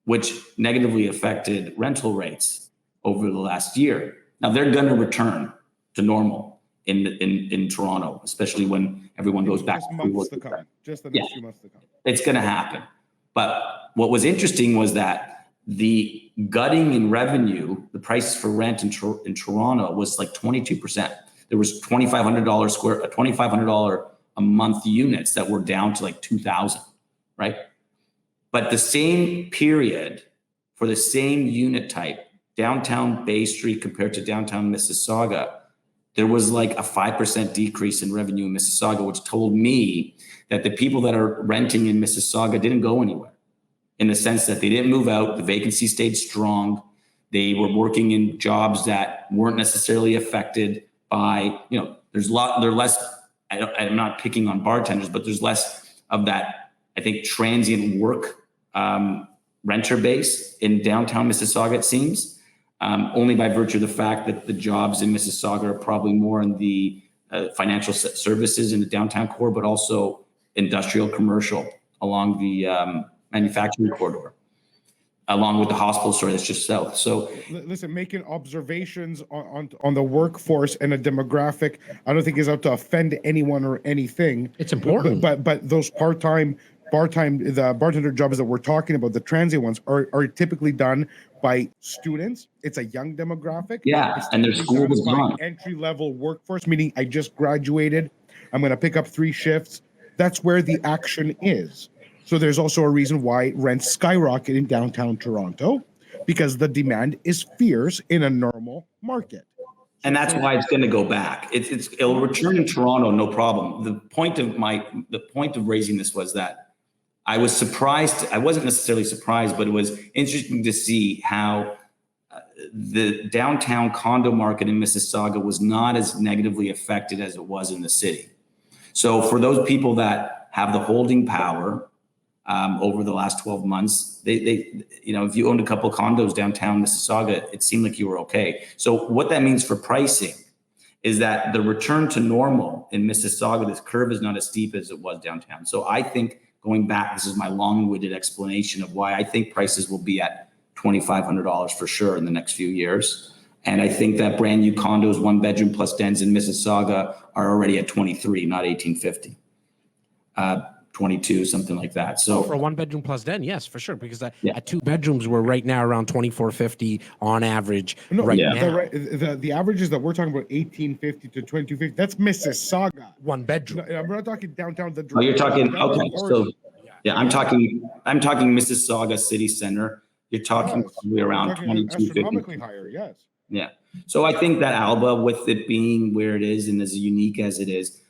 which negatively affected rental rates over the last year. Now they're going to return to normal in Toronto, especially when everyone goes back to months to come. Just the next few months to come. It's going to happen. But what was interesting was that the gutting in revenue, the prices for rent in Toronto was like 22%. There was $2,500 a month units that were down to like 2,000, right? But the same period for the same unit type, downtown Bay Street compared to downtown Mississauga, there was like a 5% decrease in revenue in Mississauga, which told me that the people that are renting in Mississauga didn't go anywhere, in the sense that they didn't move out. The vacancy stayed strong. They were working in jobs that weren't necessarily affected by, they're less, I'm not picking on bartenders, but there's less of that, I think, transient work renter base in downtown Mississauga, it seems, only by virtue of the fact that the jobs in Mississauga are probably more in the financial services in the downtown core, but also industrial, commercial along the manufacturing corridor, along with the hospital story that's just south. So listen, making observations on the workforce and a demographic, I don't think is out to offend anyone or anything. It's important. But those the bartender jobs that we're talking about, the transient ones, are typically done by students. It's a young demographic. Yeah, and their school was gone. Entry-level workforce, meaning I just graduated, I'm going to pick up 3 shifts. That's where the action is. So there's also a reason why rents skyrocket in downtown Toronto, because the demand is fierce in a normal market. And that's why it's going to go back. It'll return in Toronto, no problem. The point of raising this was that I was surprised. I wasn't necessarily surprised, but it was interesting to see how the downtown condo market in Mississauga was not as negatively affected as it was in the city. So for those people that have the holding power over the last 12 months, they if you owned a couple of condos downtown Mississauga, it seemed like you were okay. So what that means for pricing is that the return to normal in Mississauga, this curve is not as steep as it was downtown. So I think, going back, this is my long-winded explanation of why I think prices will be at $2,500 for sure in the next few years. And I think that brand new condos, 1-bedroom plus dens in Mississauga, are already at 23, not 1850. 22, something like that. So for a 1-bedroom plus den, yes, for sure, because at 2 bedrooms we're right now around 2450 on average. Now the averages that we're talking about, 1850 to 2250, that's Mississauga. 1 bedroom. No, I'm not talking downtown. You're talking, okay, so I'm talking Mississauga City Center. You're talking probably around 2250. Astronomically higher, yes. Yeah. So I think that ALBA, with it being where it is and as unique as it is,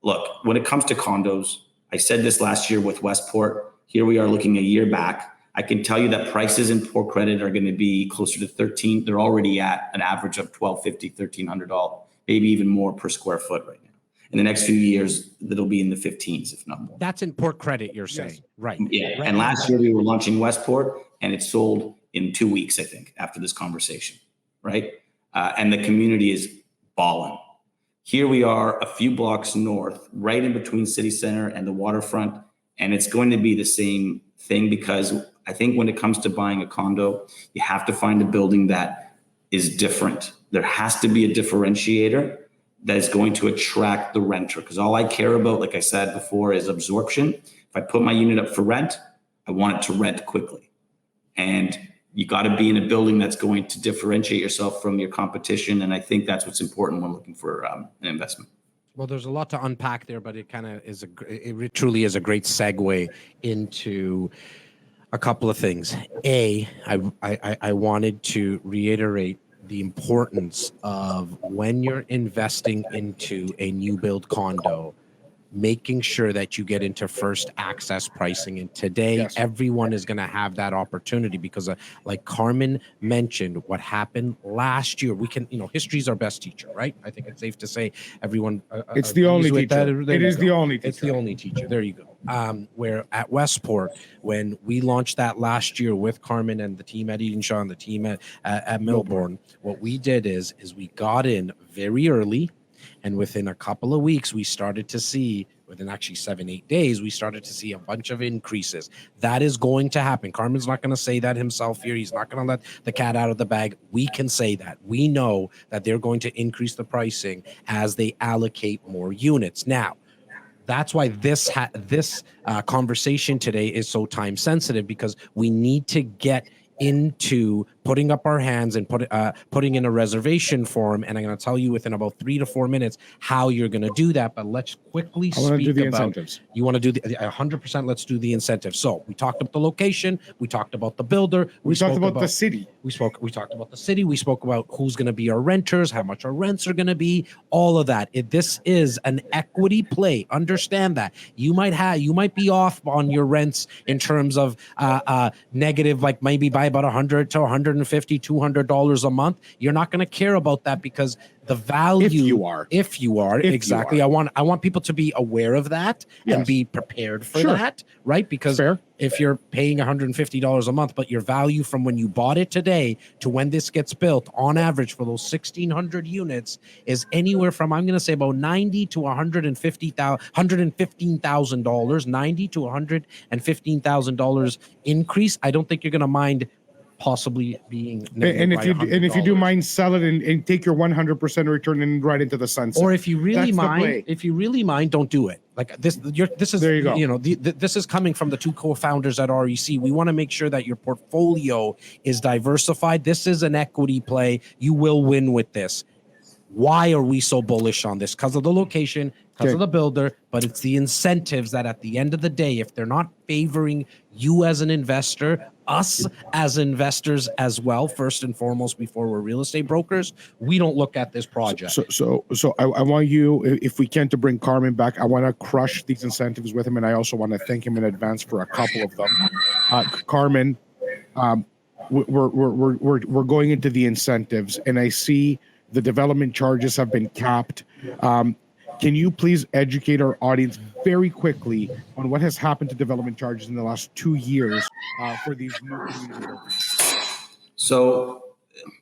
look, when it comes to condos, I said this last year with Westport. Here we are looking a year back. I can tell you that prices in poor credit are going to be closer to 13. They're already at an average of $1,250, $1,300, maybe even more per square foot right now. In the next few years, that'll be in the 15s, if not more. That's in poor credit, you're saying. Yes. Right. Yeah. Right. And last year we were launching Westport, and it sold in 2 weeks, I think, after this conversation, right? And the community is balling. Here we are a few blocks north, right in between City Center and the waterfront. And it's going to be the same thing, because I think when it comes to buying a condo, you have to find a building that is different. There has to be a differentiator that is going to attract the renter, because all I care about, like I said before, is absorption. If I put my unit up for rent, I want it to rent quickly. And you got to be in a building that's going to differentiate yourself from your competition. And I think that's what's important when looking for an investment. Well, there's a lot to unpack there, but it kind of is it truly is a great segue into a couple of things. I wanted to reiterate the importance of, when you're investing into a new build condo, making sure that you get into first access pricing. And today, everyone is going to have that opportunity, because like Carmen mentioned, what happened last year, we can, history's our best teacher, right? I think it's safe to say everyone. It's the only teacher. It is the only teacher. It's the only teacher. There you go. Where at Westport, when we launched that last year with Carmen and the team at Edenshaw and the team at Melbourne, what we did is we got in very early. And within a couple of weeks, we started to see, within actually 7-8 days, we started to see a bunch of increases. That is going to happen. Carmen's not going to say that himself here. He's not going to let the cat out of the bag. We can say that. We know that they're going to increase the pricing as they allocate more units. Now, that's why this conversation today is so time sensitive, because we need to get into putting up our hands and putting in a reservation form. And I'm going to tell you within about 3 to 4 minutes how you're going to do that. But let's quickly speak about incentives. You want to do the 100%. Let's do the incentives. So we talked about the location. We talked about the builder. We talked about the city. We talked about the city. We spoke about who's going to be our renters, how much our rents are going to be, all of that. This is an equity play. Understand that. You might be off on your rents in terms of negative, like maybe by about $100 to $150, $200 a month. You're not going to care about that because the value. If you are, exactly. I want people to be aware of that and be prepared for that, right? Because if you're paying $150 a month, but your value from when you bought it today to when this gets built, on average for those 1,600 units, is anywhere from, I'm going to say, about $90,000 to $115,000, $90,000 to $115,000 increase. I don't think you're going to mind possibly being and if you do mind, sell it and take your 100% return and right into the sunset. Or if you really mind, don't do it. Like this is there you go. This is coming from the two co-founders at REC. We want to make sure that your portfolio is diversified. This is an equity play. You will win with this. Why are we so bullish on this? Because of the location, because of the builder, but it's the incentives that at the end of the day, if they're not favoring you as an investor, us as investors as well, first and foremost, before we're real estate brokers, we don't look at this project. So I want you, if we can, to bring Carmen back. I want to crush these incentives with him, and I also want to thank him in advance for a couple of them. Carmen, we're going into the incentives, and I see the development charges have been capped. Can you please educate our audience very quickly on what has happened to development charges in the last 2 years for these new community buildings? So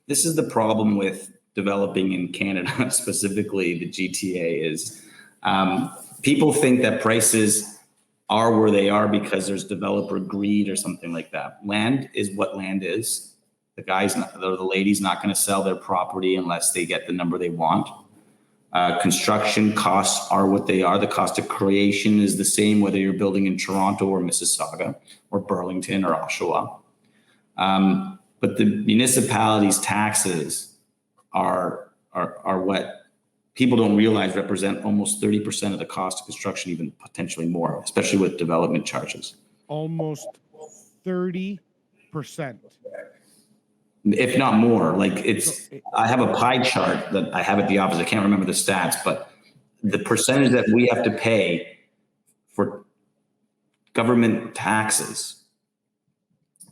this is the problem with developing in Canada, specifically the GTA, is people think that prices are where they are because there's developer greed or something like that. Land is what land is. The lady's not going to sell their property unless they get the number they want. Construction costs are what they are. The cost of creation is the same whether you're building in Toronto or Mississauga or Burlington or Oshawa. But the municipalities' taxes are what people don't realize represent almost 30% of the cost of construction, even potentially more, especially with development charges. Almost 30%. If not more. Like I have a pie chart that I have at the office. I can't remember the stats, but the percentage that we have to pay for government taxes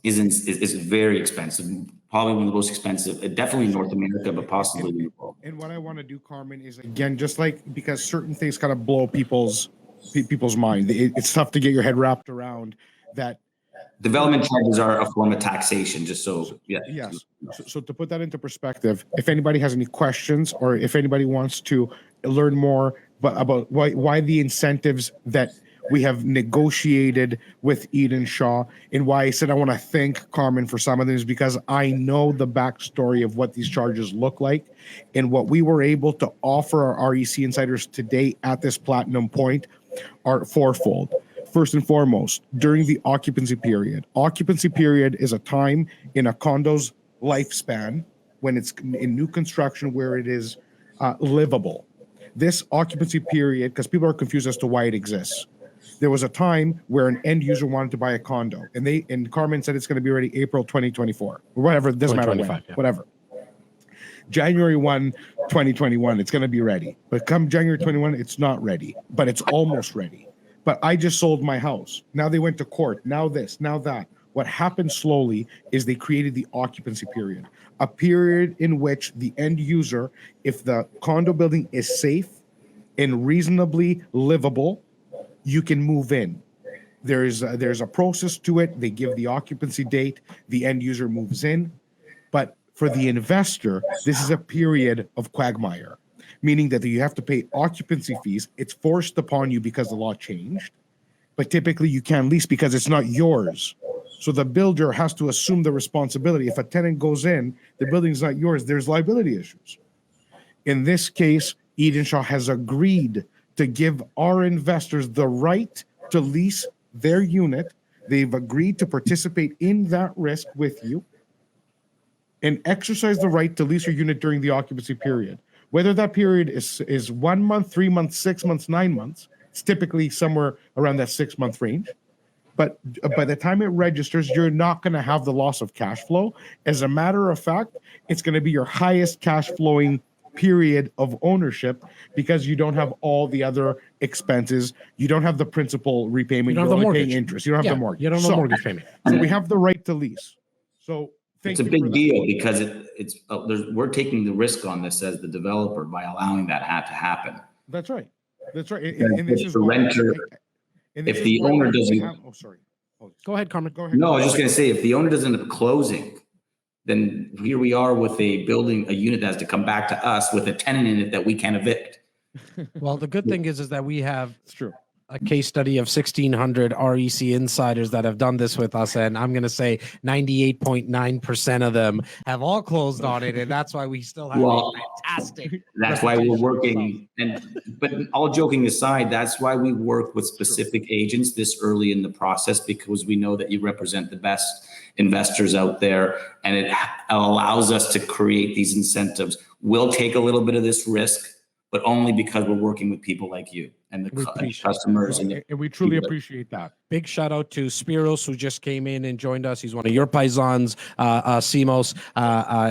is very expensive. Probably one of the most expensive, definitely in North America, but possibly in the world. And what I want to do, Carmen, is again, just like, because certain things kind of blow people's mind. It's tough to get your head wrapped around that. Development charges are a form of taxation, just so, yeah. Yes. So to put that into perspective, if anybody has any questions or if anybody wants to learn more about why the incentives that we have negotiated with Edenshaw, and why I said I want to thank Carmen for some of them, is because I know the backstory of what these charges look like and what we were able to offer our REC insiders today at this platinum point are fourfold. First and foremost, during the occupancy period. Occupancy period is a time in a condo's lifespan when it's in new construction where it is livable. This occupancy period, because people are confused as to why it exists. There was a time where an end user wanted to buy a condo, and Carmen said it's going to be ready April 2024 or whatever. It doesn't matter when, whatever. January 1, 2021, it's going to be ready. But come January 21, it's not ready, but it's almost ready. But I just sold my house. Now they went to court. Now this, now that. What happened slowly is they created the occupancy period, a period in which the end user, if the condo building is safe and reasonably livable, you can move in. There's a process to it. They give the occupancy date. The end user moves in. But for the investor, this is a period of quagmire, meaning that you have to pay occupancy fees. It's forced upon you because the law changed, but typically you can't lease because it's not yours. So the builder has to assume the responsibility. If a tenant goes in, the building's not yours, there's liability issues. In this case, Edenshaw has agreed to give our investors the right to lease their unit. They've agreed to participate in that risk with you. and exercise the right to lease your unit during the occupancy period. Whether that period is 1 month, 3 months, 6 months, 9 months, it's typically somewhere around that 6-month range. But by the time it registers, you're not going to have the loss of cash flow. As a matter of fact, it's going to be your highest cash flowing period of ownership because you don't have all the other expenses. You don't have the principal repayment. You don't You're have the only mortgage. paying interest. You don't have the mortgage. You don't have the mortgage payment. So we have the right to lease. So it's a big deal because we're taking the risk on this as the developer by allowing that to happen. That's right. That's right. And this is the renter. If the owner doesn't, go ahead, Carmen. Go ahead. No, I was just going to say, if the owner doesn't end up closing, then here we are with a unit that has to come back to us with a tenant in it that we can't evict. Well, the good thing is that we have It's true. a case study of 1,600 REC insiders that have done this with us, and I'm going to say 98.9% of them have all closed on it, and that's why we still have a fantastic. That's why we're working, but all joking aside, that's why we work with specific agents this early in the process, because we know that you represent the best investors out there, and it allows us to create these incentives. We'll take a little bit of this risk, but only because we're working with people like you and the customers. And we truly appreciate that. Big shout out to Spiros, who just came in and joined us. He's one of your paisans, Simos.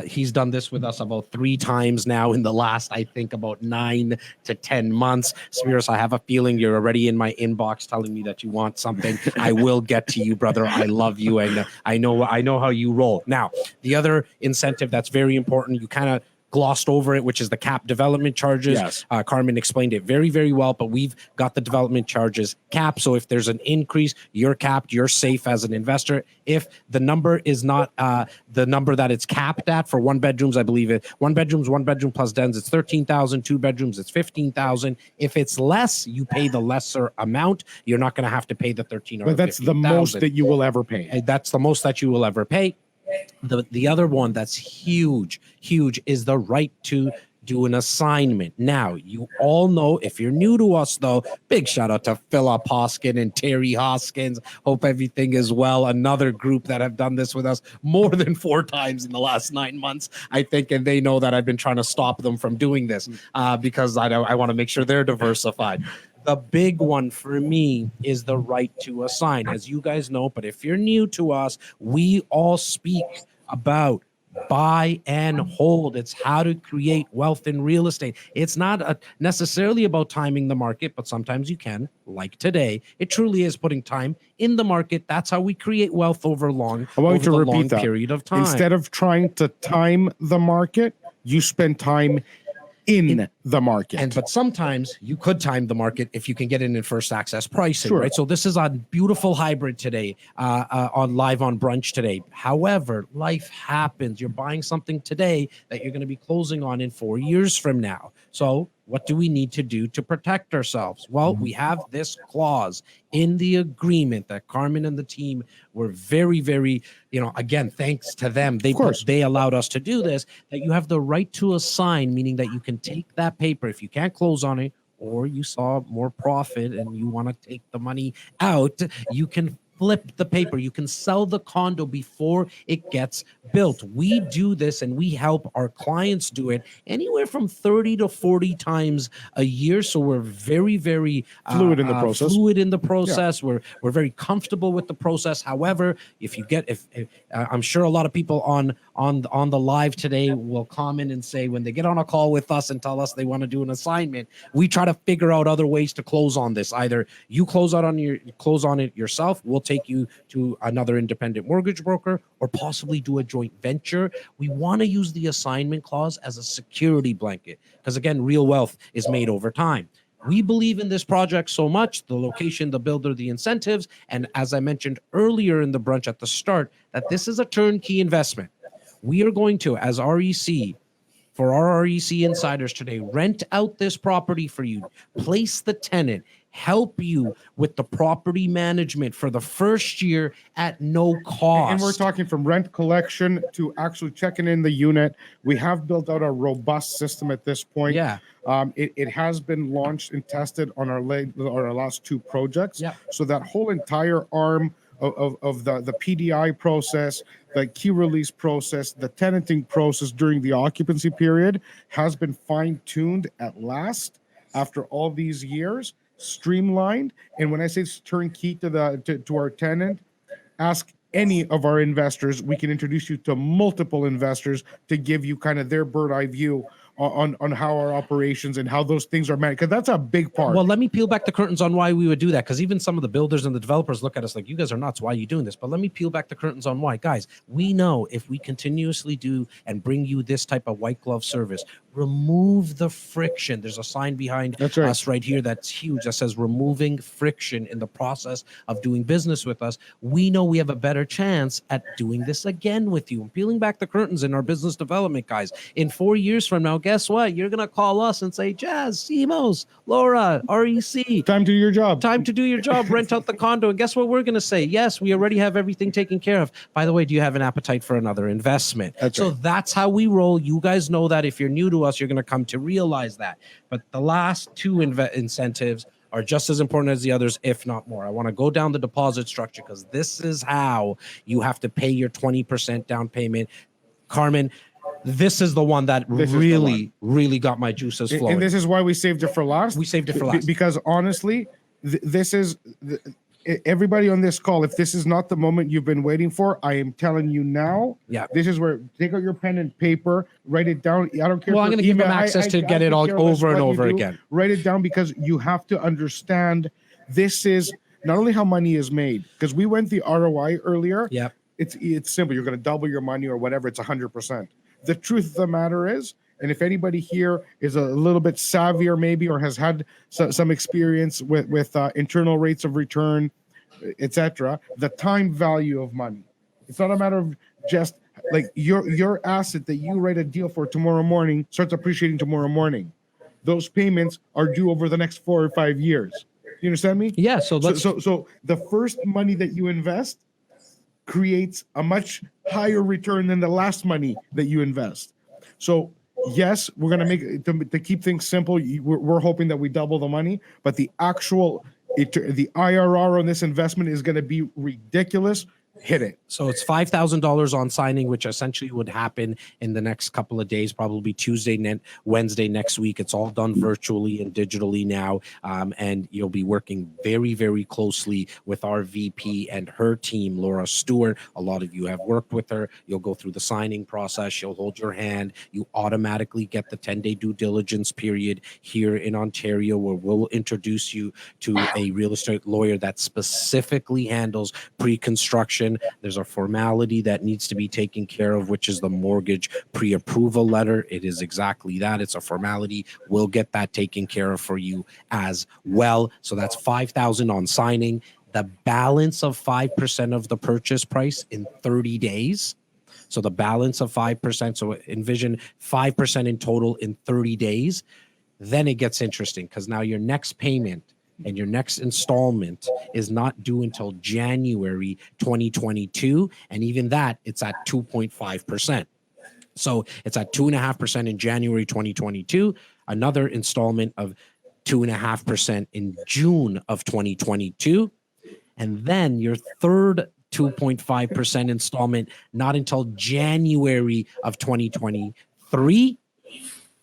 He's done this with us about 3 times now in the last, I think, about 9 to 10 months. Spiros, I have a feeling you're already in my inbox telling me that you want something. I will get to you, brother. I love you, and I know how you roll. Now, the other incentive that's very important, you kind of glossed over it, which is the cap development charges. Yes. Carmen explained it very, very well, but we've got the development charges capped. So if there's an increase, you're capped, you're safe as an investor. If the number is not the number that it's capped at for 1 bedrooms, I believe it, 1 bedroom plus dens, it's 13,000, 2 bedrooms, it's 15,000. If it's less, you pay the lesser amount. You're not going to have to pay the 13 or But that's 15,000. the most that you will ever pay. That's the most that you will ever pay. The other one that's huge is the right to do an assignment. Now, you all know, if you're new to us, though, big shout out to Philip Hoskin and Terry Hoskins. Hope everything is well. Another group that have done this with us more than 4 times in the last 9 months, I think, and they know that I've been trying to stop them from doing this because I want to make sure they're diversified. The big one for me is the right to assign, as you guys know, but if you're new to us, we all speak about buy and hold. It's how to create wealth in real estate. It's not necessarily about timing the market, but sometimes you can, like today. It truly is putting time in the market. That's how we create wealth over a long period of time. Instead of trying to time the market, you spend time in the market. But sometimes you could time the market if you can get in first access pricing, Sure. right? So this is a beautiful hybrid today, on live on brunch today. However, life happens. You're buying something today that you're going to be closing on in 4 years from now. So what do we need to do to protect ourselves? Well, we have this clause in the agreement that Carmen and the team were very, very, again, thanks to them, they allowed us to do this, that you have the right to assign, meaning that you can take that paper if you can't close on it, or you saw more profit and you want to take the money out, you can flip the paper. You can sell the condo before it gets built. We do this and we help our clients do it anywhere from 30 to 40 times a year. So we're very, very fluid in the process. Yeah. We're very comfortable with the process. However, if I'm sure a lot of people on the live today will comment and say, when they get on a call with us and tell us they want to do an assignment, we try to figure out other ways to close on this. Either you close on it yourself, we'll take you to another independent mortgage broker, or possibly do a joint venture. We want to use the assignment clause as a security blanket because, again, real wealth is made over time. We believe in this project so much, the location, the builder, the incentives, and as I mentioned earlier in the brunch at the start, that this is a turnkey investment. We are going to, as REC, for our REC insiders today, rent out this property for you, place the tenant, help you with the property management for the first year at no cost. And we're talking from rent collection to actually checking in the unit. We have built out a robust system at this point. Yeah. It has been launched and tested on our last 2 projects. Yeah. So that whole entire arm the PDI process, the key release process, the tenanting process during the occupancy period has been fine-tuned at last after all these years, streamlined. And when I say turnkey to our tenant, ask any of our investors. We can introduce you to multiple investors to give you kind of their bird eye view on how our operations and how those things are managed, because that's a big part. Well, let me peel back the curtains on why we would do that, because even some of the builders and the developers look at us like, you guys are nuts. Why are you doing this? But let me peel back the curtains on why. Guys, we know if we continuously do and bring you this type of white glove service, remove the friction. There's a sign behind us right here that's huge that says removing friction in the process of doing business with us. We know we have a better chance at doing this again with you. And peeling back the curtains in our business development, guys, in 4 years from now, guess what? You're going to call us and say, Jas, Simos, Laura, REC. Time to do your job. Time to do your job. Rent out the condo. And guess what we're going to say? Yes, we already have everything taken care of. By the way, do you have an appetite for another investment? That's how we roll. You guys know that. If you're new to us, you're going to come to realize that. But the last two incentives are just as important as the others, if not more. I want to go down the deposit structure because this is how you have to pay your 20% down payment. Carmen, this is the one that really got my juices flowing. And this is why we saved it for last. We saved it for last. Because honestly, this is... everybody on this call, if this is not the moment you've been waiting for, I am telling you now. Yeah. This is where take out your pen and paper, write it down. I don't care. Well, I'm going to give them access to get it all over and over again. Write it down because you have to understand this is not only how money is made, because we went the ROI earlier. Yeah. It's simple. You're going to double your money or whatever. It's 100%. The truth of the matter is, and if anybody here is a little bit savvier maybe or has had some experience with internal rates of return, etc., the time value of money. It's not a matter of just like your asset that you write a deal for tomorrow morning starts appreciating tomorrow morning. Those payments are due over the next 4 or 5 years. You understand me? Yeah. So the first money that you invest creates a much higher return than the last money that you invest. So yes, we're going to make it to keep things simple. We're hoping that we double the money, but the actual the IRR on this investment is going to be ridiculous. Hit it. So it's $5,000 on signing, which essentially would happen in the next couple of days, probably Tuesday, Wednesday next week. It's all done virtually and digitally now. And you'll be working very, very closely with our VP and her team, Laura Stewart. A lot of you have worked with her. You'll go through the signing process. She'll hold your hand. You automatically get the 10-day due diligence period here in Ontario, where we'll introduce you to a real estate lawyer that specifically handles pre-construction. There's a formality that needs to be taken care of, which is the mortgage pre-approval letter. It is exactly that. It's a formality. We'll get that taken care of for you as well. So that's $5,000 on signing. The balance of 5% of the purchase price in 30 days. So the balance of 5%. So envision 5% in total in 30 days. Then it gets interesting because now your next payment and your next installment is not due until January 2022. And even that, it's at 2.5%. So it's at 2.5% in January 2022, another installment of 2.5% in June of 2022. And then your third 2.5% installment, not until January of 2023.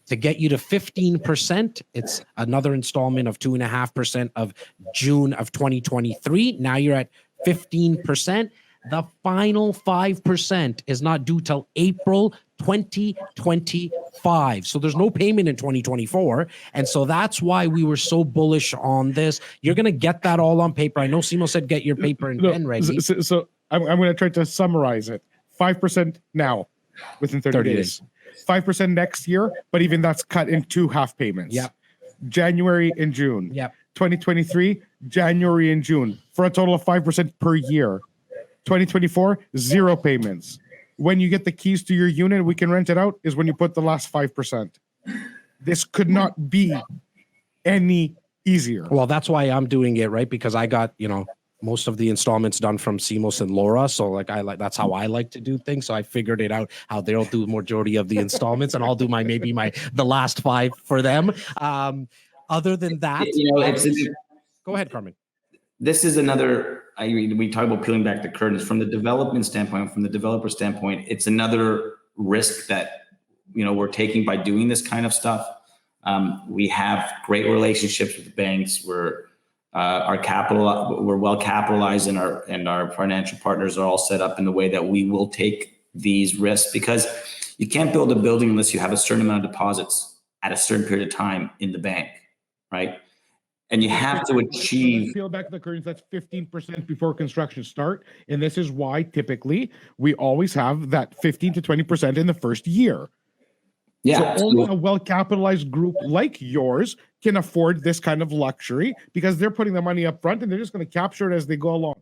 To get you to 15%, it's another installment of 2.5% of June of 2023. Now you're at 15%. The final 5% is not due till April 2025. So there's no payment in 2024. And so that's why we were so bullish on this. You're going to get that all on paper. I know Simo said get your paper and pen ready. So I'm going to try to summarize it. 5% now within 30 days. 5% next year, but even that's cut in 2 half payments. Yep. January and June. Yep. 2023, January and June, for a total of 5% per year. 2024, 0 payments. When you get the keys to your unit, we can rent it out, is when you put the last 5%. This could not be any easier. Well, that's why I'm doing it, right? Because I got, most of the installments done from Simos and Laura. So that's how I like to do things. So I figured it out how they'll do the majority of the installments and I'll do the last 5 for them. Other than that, it's go ahead, Carmen. This is another I mean, we talk about peeling back the curtains from the development standpoint, from the developer standpoint. It's another risk that, we're taking by doing this kind of stuff. We have great relationships with the banks. We're well capitalized, and our financial partners are all set up in the way that we will take these risks, because you can't build a building unless you have a certain amount of deposits at a certain period of time in the bank, right? And you have to achieve. Peel back the curtains. That's 15% before construction start, and this is why typically we always have that 15 to 20% in the first year. Yeah, so only a well-capitalized group like yours can afford this kind of luxury, because they're putting the money up front and they're just going to capture it as they go along.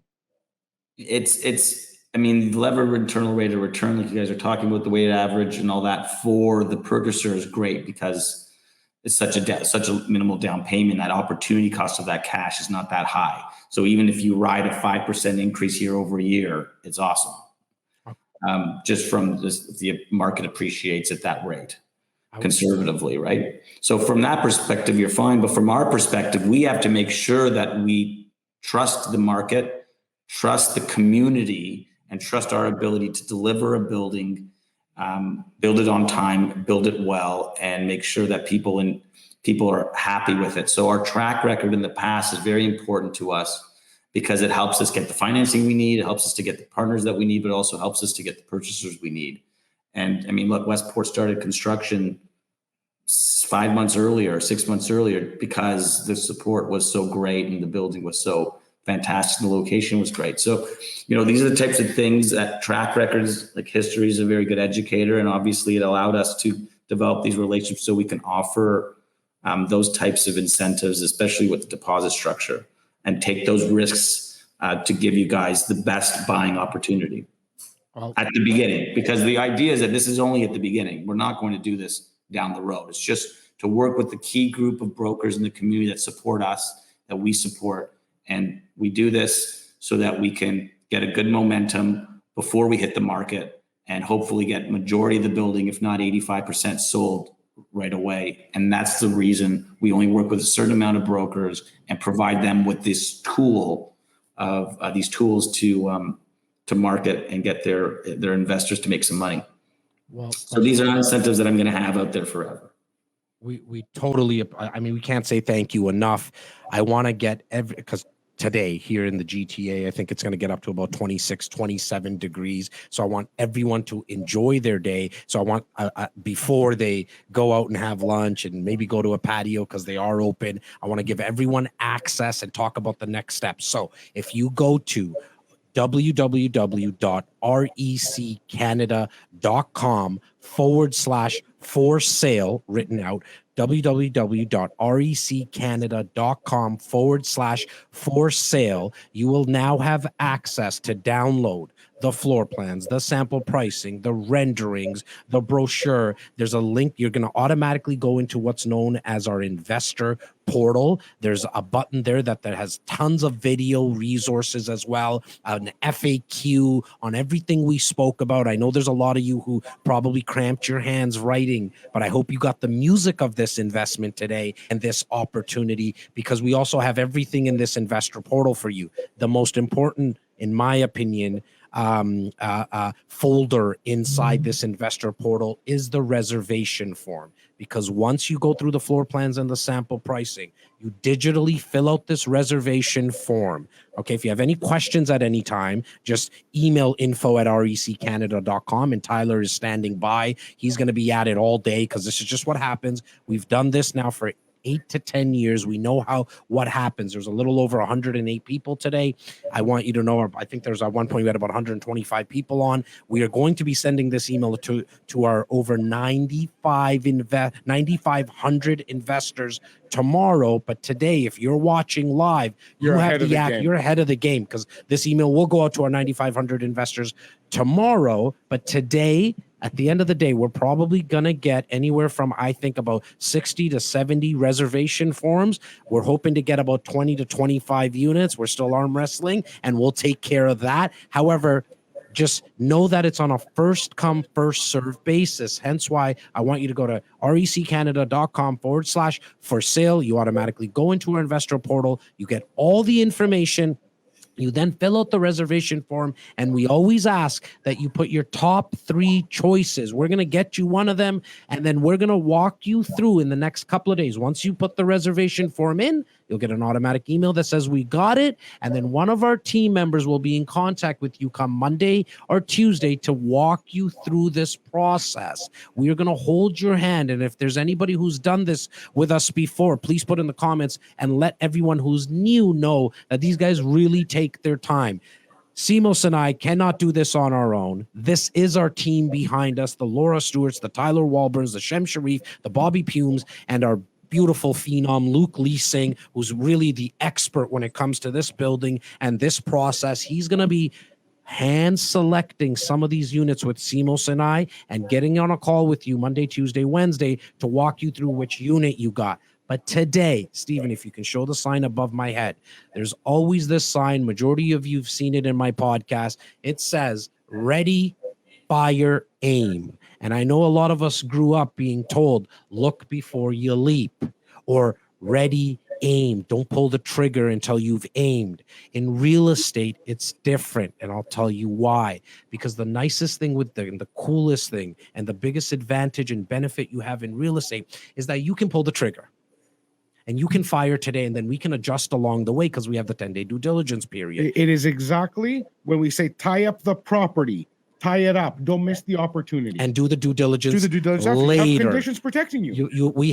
I mean, levered internal rate of return, like you guys are talking about, the weighted average and all that for the purchaser is great, because it's such a minimal down payment. That opportunity cost of that cash is not that high. So even if you ride a 5% increase year over year, it's awesome. Just from the market appreciates at that rate conservatively, right? So from that perspective, you're fine. But from our perspective, we have to make sure that we trust the market, trust the community, and trust our ability to deliver a building, build it on time, build it well, and make sure that people are happy with it. So our track record in the past is very important to us, because it helps us get the financing we need. It helps us to get the partners that we need, but it also helps us to get the purchasers we need. And I mean, look, Westport started construction 5 months earlier, 6 months earlier, because the support was so great and the building was so fantastic. The location was great. So, these are the types of things that track records, like history, is a very good educator. And obviously it allowed us to develop these relationships so we can offer those types of incentives, especially with the deposit structure, and take those risks to give you guys the best buying opportunity at the beginning. Because the idea is that this is only at the beginning. We're not going to do this down the road. It's just to work with the key group of brokers in the community that support us, that we support. And we do this so that we can get a good momentum before we hit the market, and hopefully get majority of the building, if not 85%, sold right away. And that's the reason we only work with a certain amount of brokers and provide them with this tool of these tools to market and get their investors to make some money. Well, so these are incentives that I'm going to have out there forever. We totally, I mean, we can't say thank you enough. I want to get because today here in the GTA, I think it's going to get up to about 26, 27 degrees. So I want everyone to enjoy their day. So I want, before they go out and have lunch and maybe go to a patio because they are open, I want to give everyone access and talk about the next steps. So if you go to www.reccanada.com/for sale, written out, www.reccanada.com/for sale. You will now have access to download the floor plans, the sample pricing, the renderings, the brochure. There's a link. You're going to automatically go into what's known as our investor portal. There's a button there that has tons of video resources as well, an FAQ on everything we spoke about. I know there's a lot of you who probably cramped your hands writing, but I hope you got the music of this investment today and this opportunity, because we also have everything in this investor portal for you. The most important, in my opinion, folder inside this investor portal is the reservation form, because once you go through the floor plans and the sample pricing, you digitally fill out this reservation form. Okay, if you have any questions at any time, just email info@reccanada.com, and Tyler is standing by. He's going to be at it all day, because this is just what happens. We've done this now for 8 to 10 years. We know what happens. There's a little over 108 people today. I want you to know, I think there's at one point we had about 125 people on. We are going to be sending this email to our over 9,500 investors tomorrow. But today, if you're watching live, you're ahead of the game, because this email will go out to our 9,500 investors tomorrow. But today, at the end of the day, we're probably going to get anywhere from, I think, about 60 to 70 reservation forms. We're hoping to get about 20 to 25 units. We're still arm wrestling, and we'll take care of that. However, just know that it's on a first come, first serve basis. Hence why I want you to go to reccanada.com/for sale. You automatically go into our investor portal. You get all the information. You then fill out the reservation form, and we always ask that you put your top 3 choices. We're going to get you one of them, and then we're going to walk you through in the next couple of days. Once you put the reservation form in, you'll get an automatic email that says we got it, and then one of our team members will be in contact with you come Monday or Tuesday to walk you through this process. We are going to hold your hand, and if there's anybody who's done this with us before, please put in the comments and let everyone who's new know that these guys really take their time. Simos and I cannot do this on our own. This is our team behind us, the Laura Stewarts, the Tyler Walburns, the Shem Sharif, the Bobby Pumes, and our beautiful phenom, Luke Leasing, who's really the expert when it comes to this building and this process. He's going to be hand selecting some of these units with Simos and I and getting on a call with you Monday, Tuesday, Wednesday to walk you through which unit you got. But today, Stephen, if you can show the sign above my head, there's always this sign. Majority of you've seen it in my podcast. It says, ready, fire, aim. And I know a lot of us grew up being told, look before you leap, or ready, aim. Don't pull the trigger until you've aimed. In real estate, it's different. And I'll tell you why. Because the nicest thing with the coolest thing and the biggest advantage and benefit you have in real estate is that you can pull the trigger. And you can fire today, and then we can adjust along the way because we have the 10-day due diligence period. It is exactly when we say tie up the property, tie it up. Don't miss the opportunity. And do the due diligence. Do the due diligence later. Have conditions protecting you. We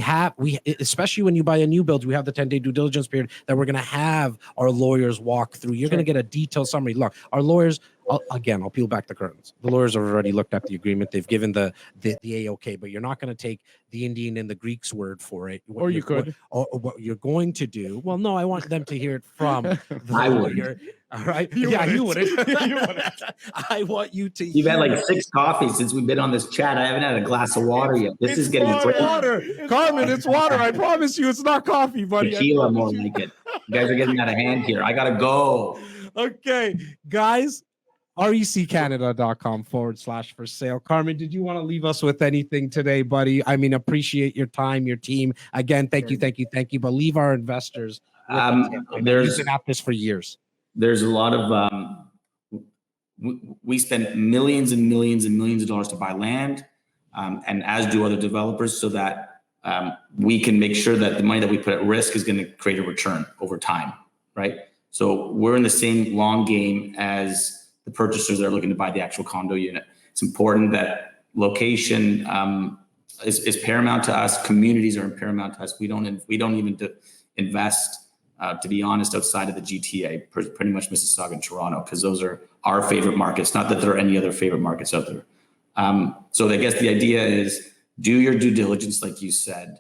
especially when you buy a new build, we have the 10-day due diligence period that we're going to have our lawyers walk through. You're going to get a detailed summary. Look, our lawyers. I'll peel back the curtains. The lawyers have already looked at the agreement. They've given the A-OK, but you're not going to take the Indian and the Greek's word for it. Or you could. What you're going to do. Well, no, I want them to hear it from the I lawyer. All right. You wouldn't. You wouldn't. I want you to. You've had like 6 coffees since we've been on this chat. I haven't had a glass of water yet. This is getting water. Carmen, it's water. I promise you, it's not coffee, buddy. Tequila, more like it. You guys are getting out of hand here. I gotta go. Okay, guys. reccanada.com/for sale. Carmen, did you want to leave us with anything today, buddy? I mean, appreciate your time, your team. Again, thank you. But leave our investors. We've been at this for years. There's a lot of we spend millions and millions and millions of dollars to buy land, and as do other developers, so that we can make sure that the money that we put at risk is going to create a return over time, right? So we're in the same long game as the purchasers that are looking to buy the actual condo unit. It's important that location is paramount to us. Communities are paramount to us. We don't even invest, to be honest, outside of the GTA, pretty much Mississauga and Toronto, because those are our favorite markets. Not that there are any other favorite markets out there. So I guess the idea is do your due diligence, like you said.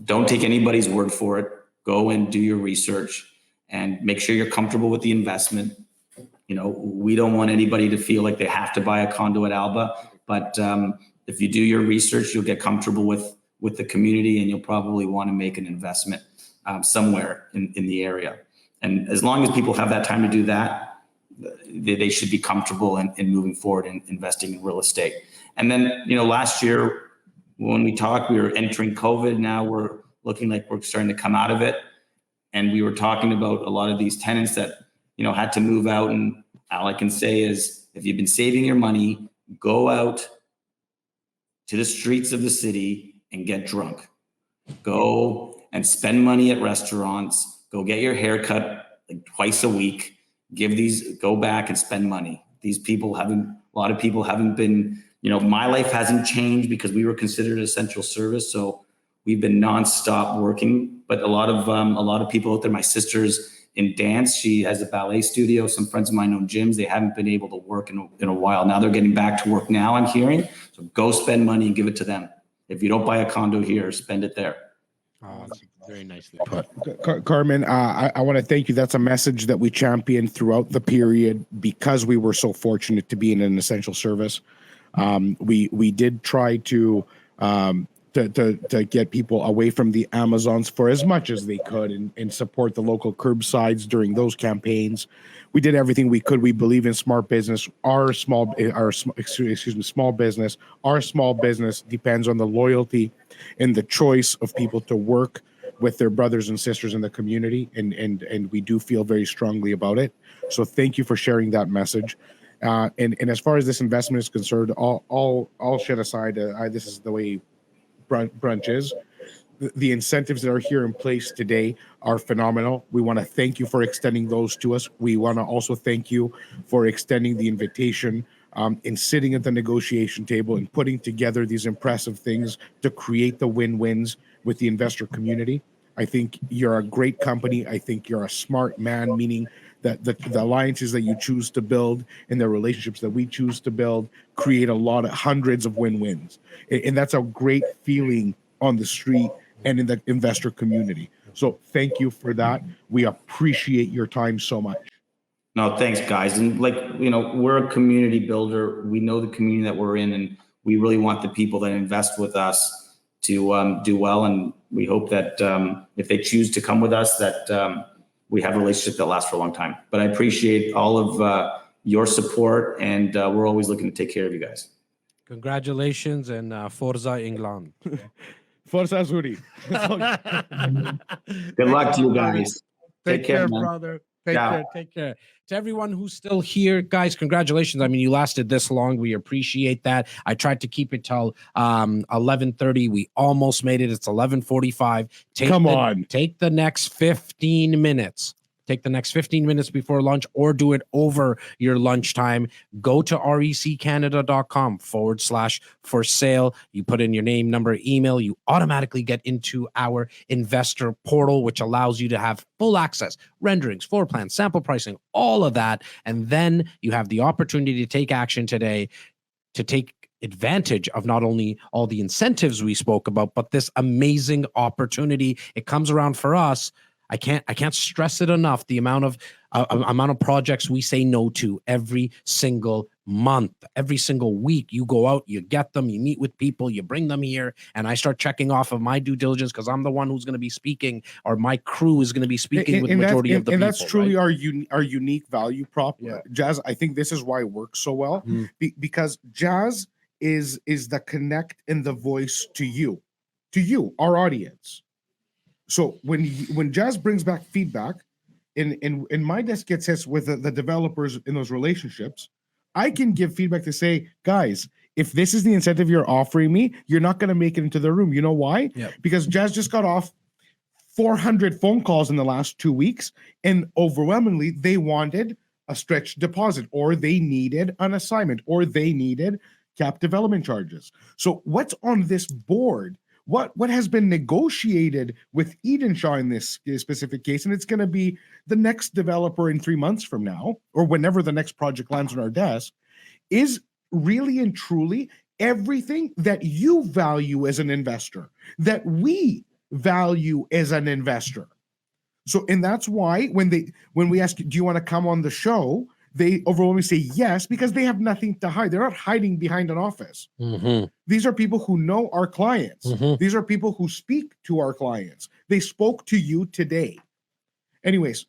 Don't take anybody's word for it. Go and do your research and make sure you're comfortable with the investment. You know, we don't want anybody to feel like they have to buy a condo at ALBA, but if you do your research, you'll get comfortable with the community, and you'll probably want to make an investment somewhere in the area. And as long as people have that time to do that, they should be comfortable in moving forward and investing in real estate. And then, you know, last year when we talked, we were entering COVID. Now we're looking like we're starting to come out of it. And we were talking about a lot of these tenants that, you know, had to move out. And all I can say is, if you've been saving your money, go out to the streets of the city and get drunk. Go and spend money at restaurants. Go get your hair cut like twice a week. Go back and spend money. A lot of people haven't been, you know, my life hasn't changed because we were considered essential service. So we've been nonstop working, but a lot of people out there, my sister's in dance. She has a ballet studio. Some friends of mine own gyms. They haven't been able to work in a while. Now they're getting back to work now, I'm hearing. So go spend money and give it to them. If you don't buy a condo here, spend it there. Oh, that's very nicely put. Carmen, I want to thank you. That's a message that we championed throughout the period because we were so fortunate to be in an essential service. We did try to get people away from the Amazons for as much as they could and support the local curbsides during those campaigns. We did everything we could. We believe in smart business. Our small business depends on the loyalty and the choice of people to work with their brothers and sisters in the community, and we do feel very strongly about it. So thank you for sharing that message. And as far as this investment is concerned, all shit aside, this is the way brunch is. The incentives that are here in place today are phenomenal. We want to thank you for extending those to us. We want to also thank you for extending the invitation and sitting at the negotiation table and putting together these impressive things to create the win-wins with the investor community. I think you're a great company. I think you're a smart man, meaning that the alliances that you choose to build and the relationships that we choose to build create hundreds of win-wins. And that's a great feeling on the street and in the investor community. So thank you for that. We appreciate your time so much. No, thanks, guys. And we're a community builder. We know the community that we're in, and we really want the people that invest with us to do well. And we hope that if they choose to come with us, that we have a relationship that lasts for a long time. But I appreciate all of your support, and we're always looking to take care of you guys. Congratulations, and Forza England. Forza Azzurri. Good luck to you guys. Take care, brother. Take care. To everyone who's still here, guys, congratulations. I mean, you lasted this long. We appreciate that. I tried to keep it till 11:30. We almost made it. It's 11:45. Take the next 15 minutes. Take the next 15 minutes before lunch, or do it over your lunchtime. Go to reccanada.com/for sale. You put in your name, number, email. You automatically get into our investor portal, which allows you to have full access, renderings, floor plans, sample pricing, all of that. And then you have the opportunity to take action today, to take advantage of not only all the incentives we spoke about, but this amazing opportunity. It comes around for us. I can't stress it enough, the amount of projects we say no to every single month, every single week. You go out, you get them, you meet with people, you bring them here, and I start checking off of my due diligence because I'm the one who's going to be speaking, or my crew is going to be speaking with the majority of the people. And that's truly right? our unique value prop. Yeah. Jas, I think this is why it works so well, because Jas is the connect and the voice to you, our audience. So when Jas brings back feedback, and my desk gets hit with the developers in those relationships, I can give feedback to say, guys, if this is the incentive you're offering me, you're not going to make it into the room. You know why? Yep. Because Jas just got off 400 phone calls in the last 2 weeks, and overwhelmingly they wanted a stretch deposit, or they needed an assignment, or they needed cap development charges. So what's on this board? What has been negotiated with Edenshaw in this specific case, and it's going to be the next developer in 3 months from now, or whenever the next project lands on our desk, is really and truly everything that you value as an investor, that we value as an investor. So, and that's why when we ask, do you want to come on the show, they overwhelmingly say yes, because they have nothing to hide. They're not hiding behind an office. Mm-hmm. These are people who know our clients. Mm-hmm. These are people who speak to our clients. They spoke to you today. Anyways,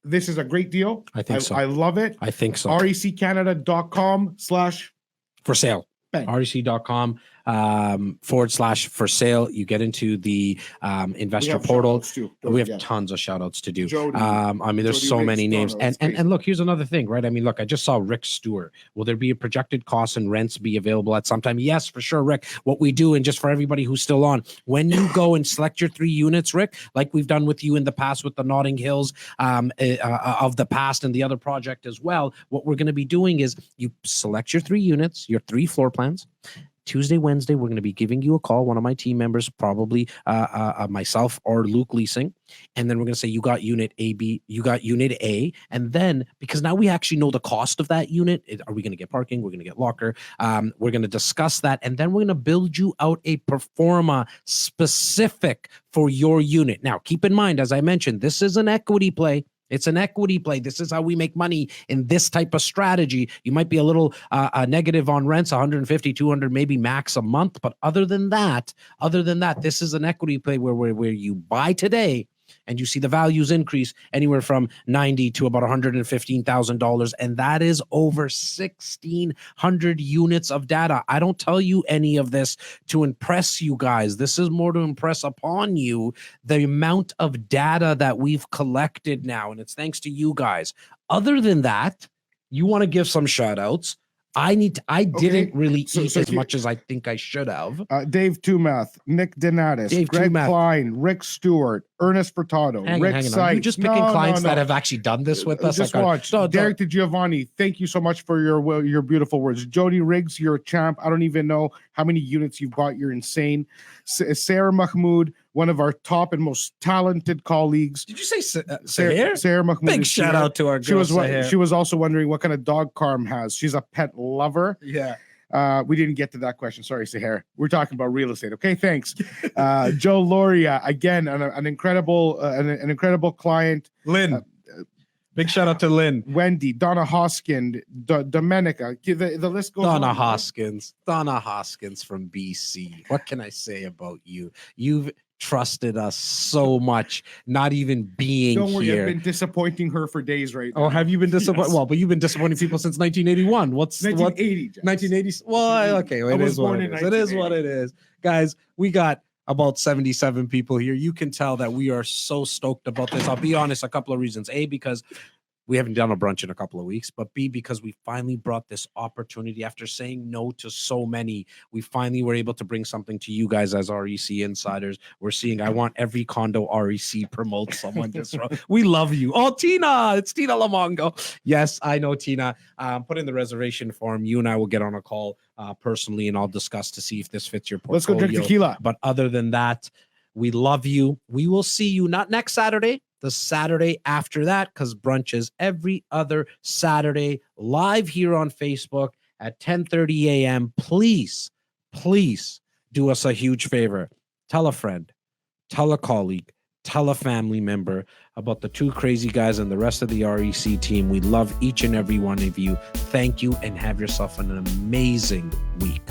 this is a great deal. I think so. I love it. I think so. reccanada.com/for sale. rec.com /for sale. You get into the investor portal. We have tons of shout outs to do. Jody, I mean, there's so many names. And look, here's another thing, right? I mean, look, I just saw Rick Stewart. Will there be a projected cost and rents be available at some time? Yes, for sure, Rick. What we do, and just for everybody who's still on, when you go and select your 3 units, Rick, like we've done with you in the past with the Notting Hills of the past and the other project as well, what we're going to be doing is you select your 3 units, your 3 floor plans. Tuesday, Wednesday, we're going to be giving you a call. One of my team members, probably myself or Luke Leasing. And then we're going to say, you got unit A, B, you got unit A. And then, because now we actually know the cost of that unit, are we going to get parking? We're going to get locker. We're going to discuss that. And then we're going to build you out a performa specific for your unit. Now, keep in mind, as I mentioned, this is an equity play. It's an equity play. This is how we make money in this type of strategy. You might be a little negative on rents, 150, 200, maybe max a month. But other than that, this is an equity play where you buy today and you see the values increase anywhere from $90,000 to about $115,000, and that is over 1,600 units of data. I don't tell you any of this to impress you guys. This is more to impress upon you the amount of data that we've collected now, and it's thanks to you guys. Other than that, you want to give some shout outs. I didn't really eat as much as I think I should have. Dave Tumath, Nick Donatis, Greg Klein, Rick Stewart, Ernest Furtado, Rick Sykes. You just picking clients that have actually done this with us. Just watch. Derek DeGiovanni, thank you so much for your beautiful words. Jody Riggs, you're a champ. I don't even know how many units you've bought. You're insane. Sarah Mahmoud, one of our top and most talented colleagues. Did you say Sarah? Sarah Mahmoud. Big shout out to our girl. She was also wondering what kind of dog Carm has. She's a pet lover. Yeah. We didn't get to that question. Sorry, Sahar. We're talking about real estate. Okay, thanks. Joe Loria, again, an incredible client. Lynn. Big shout out to Lynn. Wendy, Donna Hoskin, Domenica. The list goes on. Donna Hoskins from BC. What can I say about you? You've trusted us so much, not even being Don't worry, here. I've been disappointing her for days right now. Oh, have you been disappointed? Yes. Well, but you've been disappointing people since 1981. What's 1980? 1980. Well, okay, it is what it is. It is what it is. Guys, we got about 77 people here. You can tell that we are so stoked about this. I'll be honest, a couple of reasons. A, because we haven't done a brunch in a couple of weeks, but B, because we finally brought this opportunity after saying no to so many. We finally were able to bring something to you guys as REC insiders. We're seeing, I want every condo REC promote someone. We love you. Oh, Tina, it's Tina Lamongo. Yes, I know, Tina. Put in the reservation form. You and I will get on a call personally, and I'll discuss to see if this fits your portfolio. Let's go drink tequila. But other than that, we love you. We will see you not next Saturday, the Saturday after that, because brunch is every other Saturday live here on Facebook at 10:30 a.m. Please do us a huge favor. Tell a friend, tell a colleague, tell a family member about the two crazy guys and the rest of the REC team. We love each and every one of you. Thank you, and have yourself an amazing week.